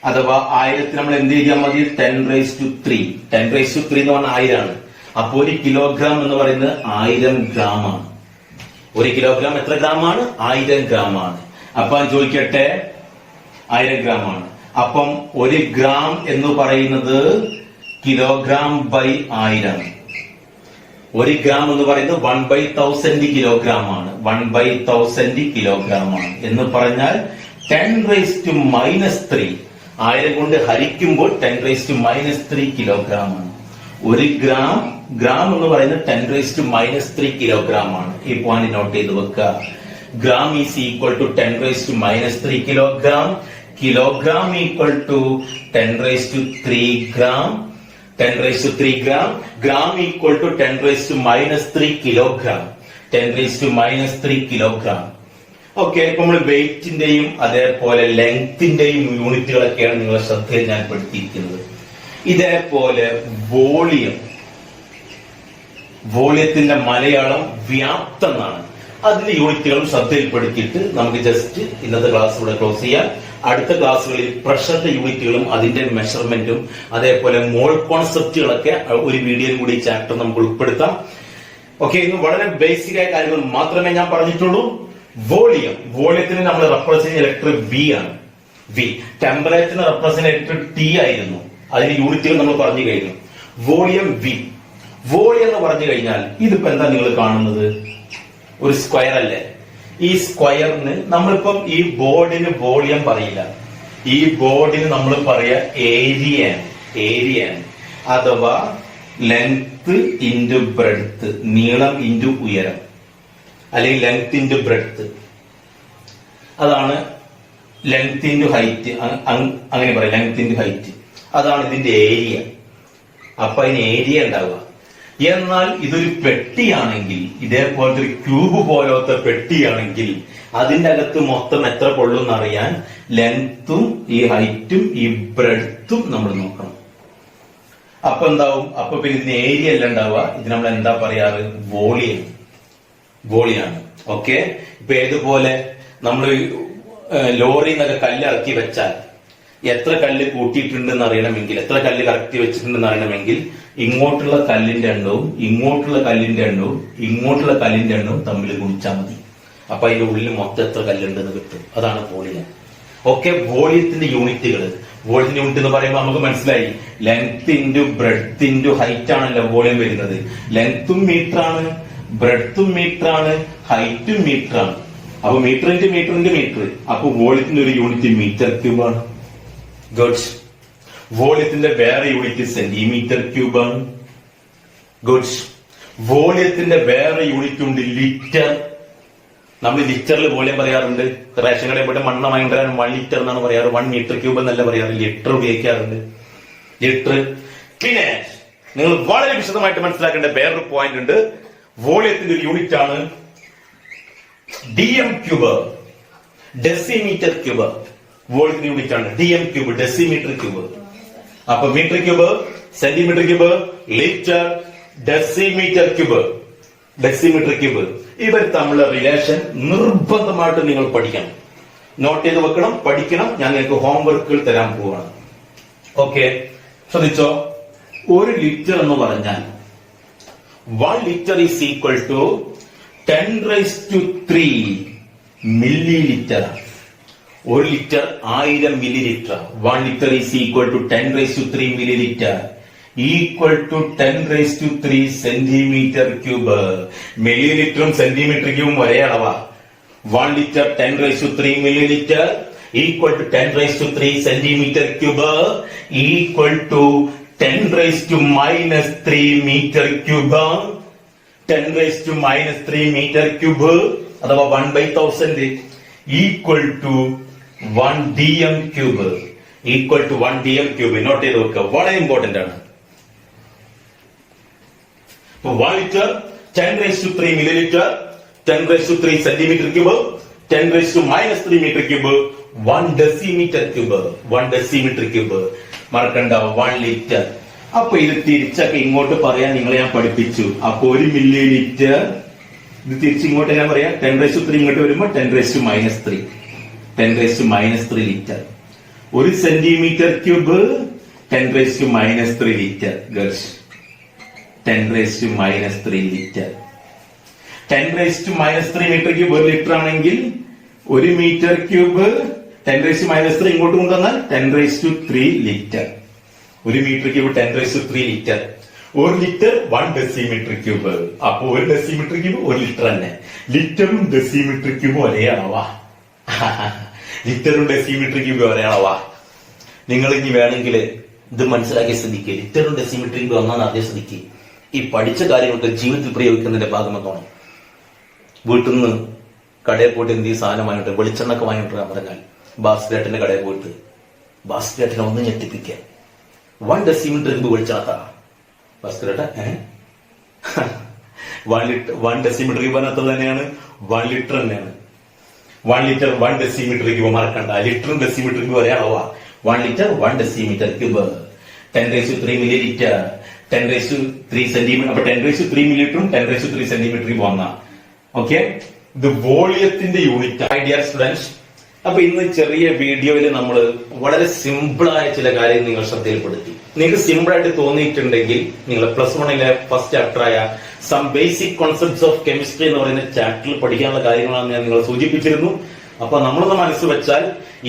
അഥവാ 1000 നമ്മൾ എന്ത് ചെയ്യാൻ മതി? 10⁻3. 10⁻3 എന്ന് പറഞ്ഞാൽ 1000 ആണ്. അപ്പൊ 1 കിലോഗ്രാം എന്ന് പറയുന്നത് 1000 ഗ്രാം ആണ്. 1 കിലോഗ്രാം എത്ര ഗ്രാം ആണ്? 1000 ഗ്രാം ആണ്. അപ്പൊ ഞാൻ ചോദിക്കട്ടെ, 1000 ഗ്രാം ആണ്. അപ്പം 1 ഗ്രാം എന്ന് പറയുന്നത് കിലോഗ്രാം/1000. 1 ഗ്രാം എന്ന് പറയുന്നത് 1/1000 കിലോഗ്രാം ആണ്. 1/1000 കിലോഗ്രാം ആണ് എന്ന് പറഞ്ഞാൽ 10⁻³ 1000 കൊണ്ട് ഹരിക്കുമ്പോൾ 10⁻³ കിലോഗ്രാം ആണ്. 1 ഗ്രാം എന്ന് പറയുന്നത് 10⁻³ കിലോഗ്രാം ആണ്. ഈ പോയിന്റ് നോട്ട് ചെയ്ത് വെക്കുക. Gram is equal to 10⁻³ kilogram. Kilogram equal to 10⁻³ gram. 10⁻³ gram. Gram equal to 10⁻³ kilogram. 10⁻³ kilogram. Okay, ഇപ്പൊ നമ്മൾ വെയിറ്റിന്റെയും അതേപോലെ ലെങ്തിന്റെയും യൂണിറ്റുകളൊക്കെയാണ് നിങ്ങളുടെ ശ്രദ്ധയിൽ ഞാൻ പെടുത്തിയിരിക്കുന്നത്. ഇതേപോലെ വോളിയത്തിന്റെ മലയാളം വ്യാപ്തം എന്നാണ്. അതിന്റെ യൂണിറ്റുകളും ശ്രദ്ധയിൽപ്പെടുത്തിയിട്ട് നമുക്ക് ജസ്റ്റ് ഇന്നത്തെ ക്ലാസ് ഇവിടെ ക്ലോസ് ചെയ്യാം. അടുത്ത ക്ലാസ്സുകളിൽ പ്രഷറിന്റെ യൂണിറ്റുകളും അതിന്റെ മെഷർമെന്റും അതേപോലെ മോൾ കോൺസെപ്റ്റുകളൊക്കെ ഒരു വീഡിയോയിൽ കൂടി ചാപ്റ്റർ നമുക്ക് ഉൾപ്പെടുത്താം. ഓക്കെ, ഇന്ന് വളരെ ബേസിക് ആയ കാര്യങ്ങൾ മാത്രമേ ഞാൻ പറഞ്ഞിട്ടുള്ളൂ. വോളിയത്തിന് നമ്മൾ റെപ്രസെന്റ് ലെറ്റർ V ആണ്. ടെമ്പറേച്ചറിന് റെപ്രസെന്റ് ലെറ്റർ T ആയിരുന്നു. അതിന്റെ യൂണിറ്റുകൾ നമ്മൾ പറഞ്ഞു കഴിഞ്ഞു. വോളിയം എന്ന് പറഞ്ഞു കഴിഞ്ഞാൽ ഇതിപ്പോ എന്താ നിങ്ങൾ കാണുന്നത്? ഒരു സ്ക്വയർ അല്ലേ? ഈ സ്ക്വയറിന് നമ്മളിപ്പം ഈ ബോർഡിന് വോളിയം പറയില്ല. ഈ ബോർഡിന് നമ്മൾ പറയാ ഏരിയയാണ് അഥവാ ലെങ്ത് ഇൻറ്റു ബ്രെഡ്ത്ത്, നീളം ഇൻറ്റു ഉയരം, അല്ലെങ്കിൽ ലെങ്ത് ഇൻറ്റു ബ്രെഡ്ത്ത്. അതാണ് ലെങ്ത് ഇൻറ്റു ഹൈറ്റ്, അങ്ങനെ പറയാം, ലെങ്ത് ഇൻറ്റു ഹൈറ്റ്. അതാണ് ഇതിന്റെ ഏരിയ. അപ്പൊ അതിന് ഏരിയ ഉണ്ടാവുക. എന്നാൽ ഇതൊരു പെട്ടിയാണെങ്കിൽ, ഇതേപോലത്തെ ഒരു ക്യൂബ് പോലത്തെ പെട്ടിയാണെങ്കിൽ അതിന്റെ അകത്ത് മൊത്തം എത്ര കൊള്ളും എന്നറിയാൻ ലെങ്ത്തും ഈ ഹൈറ്റും ഈ ബ്രെഡ്ത്തും നമ്മൾ നോക്കണം. അപ്പൊ എന്താവും? അപ്പൊ പിന്നെ ഇതിന് ഏരിയ അല്ല ഉണ്ടാവുക, ഇത് നമ്മൾ എന്താ പറയാറ്? വോളിയാണ്. ഓക്കെ. ഇപ്പൊ ഏതുപോലെ നമ്മൾ ലോറിയിൽ നിന്നൊക്കെ കല്ല് ഇറക്കി വെച്ചാൽ എത്ര കല്ല് കൂട്ടിയിട്ടുണ്ടെന്ന് അറിയണമെങ്കിൽ, എത്ര കല്ല് കറക്റ്റ് വെച്ചിട്ടുണ്ടെന്ന് അറിയണമെങ്കിൽ ഇങ്ങോട്ടുള്ള കല്ലിന്റെ എണ്ണവും ഇങ്ങോട്ടുള്ള കല്ലിന്റെ എണ്ണവും ഇങ്ങോട്ടുള്ള കല്ലിന്റെ എണ്ണവും തമ്മിൽ ഗുണിച്ചാൽ മതി. അപ്പൊ അതിന്റെ ഉള്ളിൽ മൊത്തം എത്ര കല്ലുണ്ടെന്ന് കിട്ടും. അതാണ് വോളിയം. ഓക്കെ. വോളിയത്തിന്റെ യൂണിറ്റുകൾ, വോളിയത്തിന്റെ യൂണിറ്റ് എന്ന് പറയുമ്പോൾ നമുക്ക് മനസ്സിലായി, length into breadth into height ആണല്ലോ വോളിയം വരുന്നത്. ലെങ്ത്തും മീറ്റർ ആണ്, ബ്രെഡ്ത്തും മീറ്റർ ആണ്, ഹൈറ്റും മീറ്റർ ആണ്. അപ്പൊ metre into metre into metre. അപ്പൊ വോളിയത്തിന്റെ ഒരു യൂണിറ്റ് മീറ്റർ ക്യൂബ് ആണ്. ഗുഡ്. വോളിയത്തിന്റെ വേറെ യൂണിറ്റ് സെന്റിമീറ്റർ ക്യൂബ് ആണ്. ഗുഡ്. വോളിയത്തിന്റെ വേറെ യൂണിറ്റ് ഉണ്ട് ലിറ്റർ. നമ്മൾ ലിറ്ററിൽ വോളിയം പറയാറുണ്ട്. റേഷൻ കടയിൽ പോയിട്ട് മണ്ണ് ഭയങ്കര 1 ലിറ്റർ എന്നാണ് പറയാറ്. 1 മീറ്റർ ക്യൂബ് എന്നല്ല പറയാറ്, ലിറ്റർ ഉപയോഗിക്കാറുണ്ട്. ലിറ്റർ. പിന്നെ നിങ്ങൾ വളരെ വിശദമായിട്ട് മനസ്സിലാക്കേണ്ട വേറൊരു പോയിന്റ് ഉണ്ട്. വോളിയത്തിന്റെ ഒരു യൂണിറ്റ് ആണ് DM ക്യൂബ്, ഡെസിമീറ്റർ ക്യൂബ്. വോളിയത്തിന്റെ യൂണിറ്റ് ആണ് DM ക്യൂബ്, ഡെസിമീറ്റർ ക്യൂബ്. അപ്പൊ metre cube, centimetre cube, litre, decimetre cube, decimetre cube. ഇവർ തമ്മിലുള്ള റിലേഷൻ നിർബന്ധമായിട്ട് നിങ്ങൾ പഠിക്കണം, നോട്ട് ചെയ്ത് വെക്കണം, പഠിക്കണം. ഞാൻ നിങ്ങൾക്ക് ഹോംവർക്കുകൾ തരാൻ പോവാണ്. ഓക്കെ. ശ്രദ്ധിച്ചോ. 1 ലിറ്റർ എന്ന് പറഞ്ഞാൽ 1 litre is equal to 10⁻³ millilitre. 1 litre 1000 millilitre. 1 litre is equal to 10⁻³ millilitre, equal to 10⁻³ centimetre cube. മില്ലി ലിറ്ററും സെന്റിമീറ്റർ ക്യൂബും ഒരേ അളവാ. 1 litre 10⁻³ millilitre equal to 10⁻³ centimetre cube, equal to 10⁻³ metre cube. 10⁻³ metre cube അഥവാ 1/1000 equal to 1 DM cube, equal to 1 DM cube. Note ചെയ്ത് വെക്കുക, വളരെ important ആണ്. 1 litre 10⁻³ millilitre, 10⁻³ centimetre cube, 10⁻³ metre cube, 1 decimetre cube. 1 decimetre cube. മറക്കണ്ട, 1 litre. അപ്പൊ ഇത് തിരിച്ചൊക്കെ ഇങ്ങോട്ട് പറയാൻ നിങ്ങളെ ഞാൻ പഠിപ്പിച്ചു. അപ്പൊ 1 മില്ലി ലിറ്റർ ഇത് തിരിച്ചിങ്ങോട്ട് ഞാൻ പറയാം. 10⁻³ ഇങ്ങോട്ട് വരുമ്പോ 10⁻³ 10⁻³ litre. 1 centimetre cube 10⁻³ litre. Girls, 10⁻³ litre. 10⁻³ metre cube 1 litre ആണെങ്കിൽ 1 മീറ്റർ ക്യൂബ് 10⁻³ ഇങ്ങോട്ട് കൊണ്ടുവന്നാൽ 10⁻³ litre. 1 metre cube 10⁻³ litre. 1 litre 1 decimetre cube. അപ്പൊ 1 ഡെസിമീറ്റർ ക്യൂബ് 1 ലിറ്റർ തന്നെ. ലിറ്ററും ഡെസിമീറ്റർ ക്യൂബും ഒരേ അളവാ. ലിറ്ററും ഡെസിമീറ്റർ ക്യൂബും ഒരേ അളവാ. നിങ്ങൾ ഇനി വേണമെങ്കിൽ ഇത് മനസ്സിലാക്കിയ സ്ഥിതിക്ക് ലിറ്ററും ഡെസിമീറ്റർ ക്യൂബ് ഒന്നാണ് ആദ്യം സ്ഥിതിക്ക് ഈ പഠിച്ച കാര്യങ്ങൾക്ക് ജീവിതത്തിൽ പ്രയോഗിക്കുന്നതിന്റെ ഭാഗമെന്നോണം. വീട്ടിൽ നിന്ന് കടയിൽ പോയിട്ട് എന്ത് ഈ സാധനം വാങ്ങിട്ട് വെളിച്ചെണ്ണൊക്കെ വാങ്ങിട്ട് പറഞ്ഞാൽ ബാസ്കറ്റിന്റെ കടയിൽ പോയിട്ട് ബാസ്കറ്റിനെ ഒന്ന് ഞെട്ടിപ്പിക്കുക. 1 ഡെസിമീറ്റർ ക്യൂബ് വെളിച്ചെണ്ണ ബാസ്കറ്റ് 1 ഡെസിമീറ്റർ ക്യൂബ് അത്ര തന്നെയാണ്, 1 ലിറ്റർ തന്നെയാണ്. 1 ലിറ്റർ 1 ഡെസിമീറ്റർ ക്യൂബ്. മറക്കണ്ട, ലിറ്ററും ഡെസിമീറ്റർ ക്യൂബ് ഒരേ അളവാ. 1 litre 1 decimetre cube. 10⁻³ millilitre, 10⁻³ centimetre. അപ്പൊ 10⁻³ മില്ലി ലിറ്ററും 10⁻³ സെന്റിമീറ്റർ ക്യൂബ് വന്ന. ഓക്കെ. ഇത് വോളിയത്തിന്റെ യൂണിറ്റ്. മൈ ഡിയർ സ്റ്റുഡൻസ്, അപ്പൊ ഇന്ന് ചെറിയ വീഡിയോയിൽ നമ്മൾ വളരെ സിമ്പിളായ ചില കാര്യങ്ങൾ നിങ്ങൾ ശ്രദ്ധയിൽപ്പെടുത്തി. നിങ്ങൾക്ക് സിമ്പിൾ ആയിട്ട് തോന്നിയിട്ടുണ്ടെങ്കിൽ നിങ്ങൾ +1 ഫസ്റ്റ് ചാപ്റ്ററായ some basic concepts of chemistry എന്ന് പറയുന്ന ചാപ്റ്ററിൽ പഠിക്കാനുള്ള കാര്യങ്ങളാണ് ഞാൻ നിങ്ങളെ സൂചിപ്പിച്ചിരുന്നു. അപ്പൊ നമ്മളൊന്ന് മനസ്സ് വെച്ചാൽ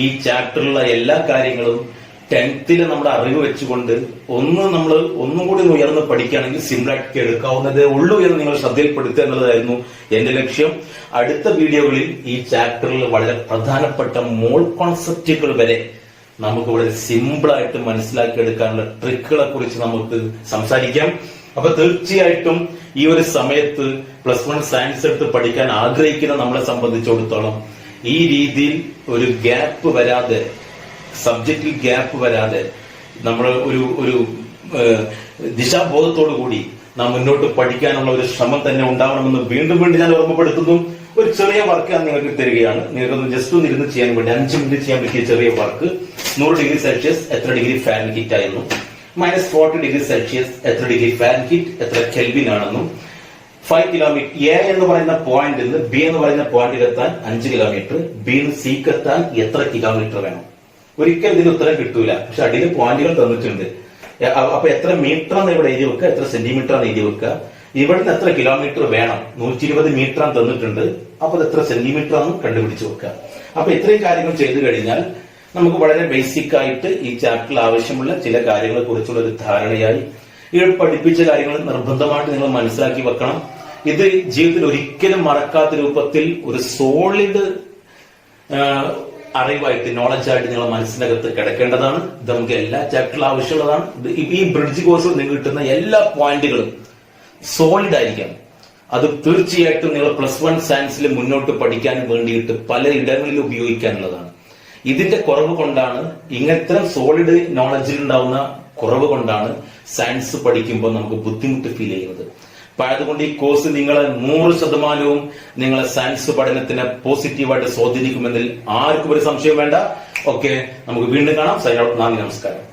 ഈ ചാപ്റ്ററിലുള്ള എല്ലാ കാര്യങ്ങളും 10th നമ്മുടെ അറിവ് വെച്ചുകൊണ്ട് നമ്മൾ ഒന്നും കൂടി ഉയർന്ന് പഠിക്കുകയാണെങ്കിൽ സിമ്പിളായിട്ട് എടുക്കാവുന്നതേ ഉള്ളൂ എന്ന് നിങ്ങൾ ശ്രദ്ധയിൽപ്പെടുത്തുക എന്നുള്ളതായിരുന്നു എന്റെ ലക്ഷ്യം. അടുത്ത വീഡിയോകളിൽ ഈ ചാപ്റ്ററിൽ വളരെ പ്രധാനപ്പെട്ട മോൾ കോൺസെപ്റ്റുകൾ വരെ നമുക്ക് വളരെ സിമ്പിൾ ആയിട്ട് മനസ്സിലാക്കിയെടുക്കാനുള്ള ട്രിക്കുകളെ കുറിച്ച് നമുക്ക് സംസാരിക്കാം. അപ്പൊ തീർച്ചയായിട്ടും ഈ ഒരു സമയത്ത് +1 സയൻസ് എടുത്ത് പഠിക്കാൻ ആഗ്രഹിക്കുന്ന നമ്മളെ സംബന്ധിച്ചിടത്തോളം ഈ രീതിയിൽ ഒരു ഗ്യാപ്പ് വരാതെ, സബ്ജക്റ്റിൽ ഗ്യാപ്പ് വരാതെ നമ്മൾ ഒരു ദിശാബോധത്തോടു കൂടി നാം മുന്നോട്ട് പഠിക്കാനുള്ള ഒരു ശ്രമം തന്നെ ഉണ്ടാവണമെന്ന് വീണ്ടും ഞാൻ ഓർമ്മപ്പെടുത്തുന്നു. ഒരു ചെറിയ വർക്ക് ഞാൻ നിങ്ങൾക്ക് തരികയാണ്. നിങ്ങൾക്കൊന്ന് ജസ്റ്റ് ഒന്ന് ഇരുന്ന് ചെയ്യാൻ വേണ്ടി 5 മിനിറ്റ് ചെയ്യാൻ പറ്റിയ ചെറിയ വർക്ക്. 100 ഡിഗ്രി സെൽഷ്യസ് എത്ര ഡിഗ്രി ഫാരൻഹീറ്റ് ആയിരുന്നു, -40 ഡിഗ്രി സെൽഷ്യസ് എത്ര ഡിഗ്രി ഫാരൻഹീറ്റ്, എത്ര കെൽവിൻ ആണെന്നും, 5 കിലോമീറ്റർ എ എന്ന് പറയുന്ന പോയിന്റിൽ നിന്ന് ബി എന്ന് പറയുന്ന പോയിന്റിൽ എത്താൻ 5 കിലോമീറ്റർ, ബി നിന്ന് സിക്ക് എത്താൻ എത്ര കിലോമീറ്റർ വേണം. ഒരിക്കലും ഇതിന് ഉത്തരം കിട്ടൂല, പക്ഷെ അടിയിൽ പോയിന്റുകൾ തന്നിട്ടുണ്ട്. അപ്പൊ എത്ര മീറ്റർ ആണ് ഇവിടെ എഴുതി വെക്കുക, എത്ര സെന്റിമീറ്റർ ആണ് എഴുതി വെക്കുക, ഇവിടുന്ന് എത്ര കിലോമീറ്റർ വേണം, 120 മീറ്റർ ആണ് തന്നിട്ടുണ്ട്. അപ്പൊ അത് എത്ര സെന്റിമീറ്റർ ആണ് കണ്ടുപിടിച്ച് വെക്കുക. അപ്പൊ ഇത്രയും കാര്യങ്ങൾ ചെയ്തു കഴിഞ്ഞാൽ നമുക്ക് വളരെ ബേസിക് ആയിട്ട് ഈ ചാപ്റ്ററിൽ ആവശ്യമുള്ള ചില കാര്യങ്ങളെ കുറിച്ചുള്ള ഒരു ധാരണയായി. ഈ പഠിപ്പിച്ച കാര്യങ്ങൾ നിർബന്ധമായിട്ട് നിങ്ങൾ മനസ്സിലാക്കി വെക്കണം. ഇത് ജീവിതത്തിൽ ഒരിക്കലും മറക്കാത്ത രൂപത്തിൽ ഒരു സോളിഡ് അറിവായിട്ട്, നോളജായിട്ട് നിങ്ങളെ മനസ്സിനകത്ത് കിടക്കേണ്ടതാണ്. ഇത് നമുക്ക് എല്ലാ ചാപ്റ്ററിലും ആവശ്യമുള്ളതാണ്. ഈ ബ്രിഡ്ജ് കോഴ്സിൽ നിങ്ങൾക്ക് കിട്ടുന്ന എല്ലാ പോയിന്റുകളും സോളിഡ് ആയിരിക്കാം. അത് തീർച്ചയായിട്ടും നിങ്ങൾ +1 സയൻസിൽ മുന്നോട്ട് പഠിക്കാൻ വേണ്ടിയിട്ട് പല ഇടങ്ങളിൽ ഉപയോഗിക്കാനുള്ളതാണ്. ഇതിന്റെ കുറവ് കൊണ്ടാണ്, ഇങ്ങനത്തെ സോളിഡ് നോളജിൽ ഉണ്ടാവുന്ന കുറവ് കൊണ്ടാണ് സയൻസ് പഠിക്കുമ്പോൾ നമുക്ക് ബുദ്ധിമുട്ട് ഫീൽ ചെയ്യുന്നത്. അപ്പൊ അതുകൊണ്ട് ഈ കോഴ്സ് നിങ്ങളെ 100% നിങ്ങളെ സയൻസ് പഠനത്തിനെ പോസിറ്റീവായിട്ട് സ്വാധീനിക്കുമെന്നതിൽ ആർക്കും ഒരു സംശയം വേണ്ട. ഓക്കെ, നമുക്ക് വീണ്ടും കാണാം. നന്ദി, നമസ്കാരം.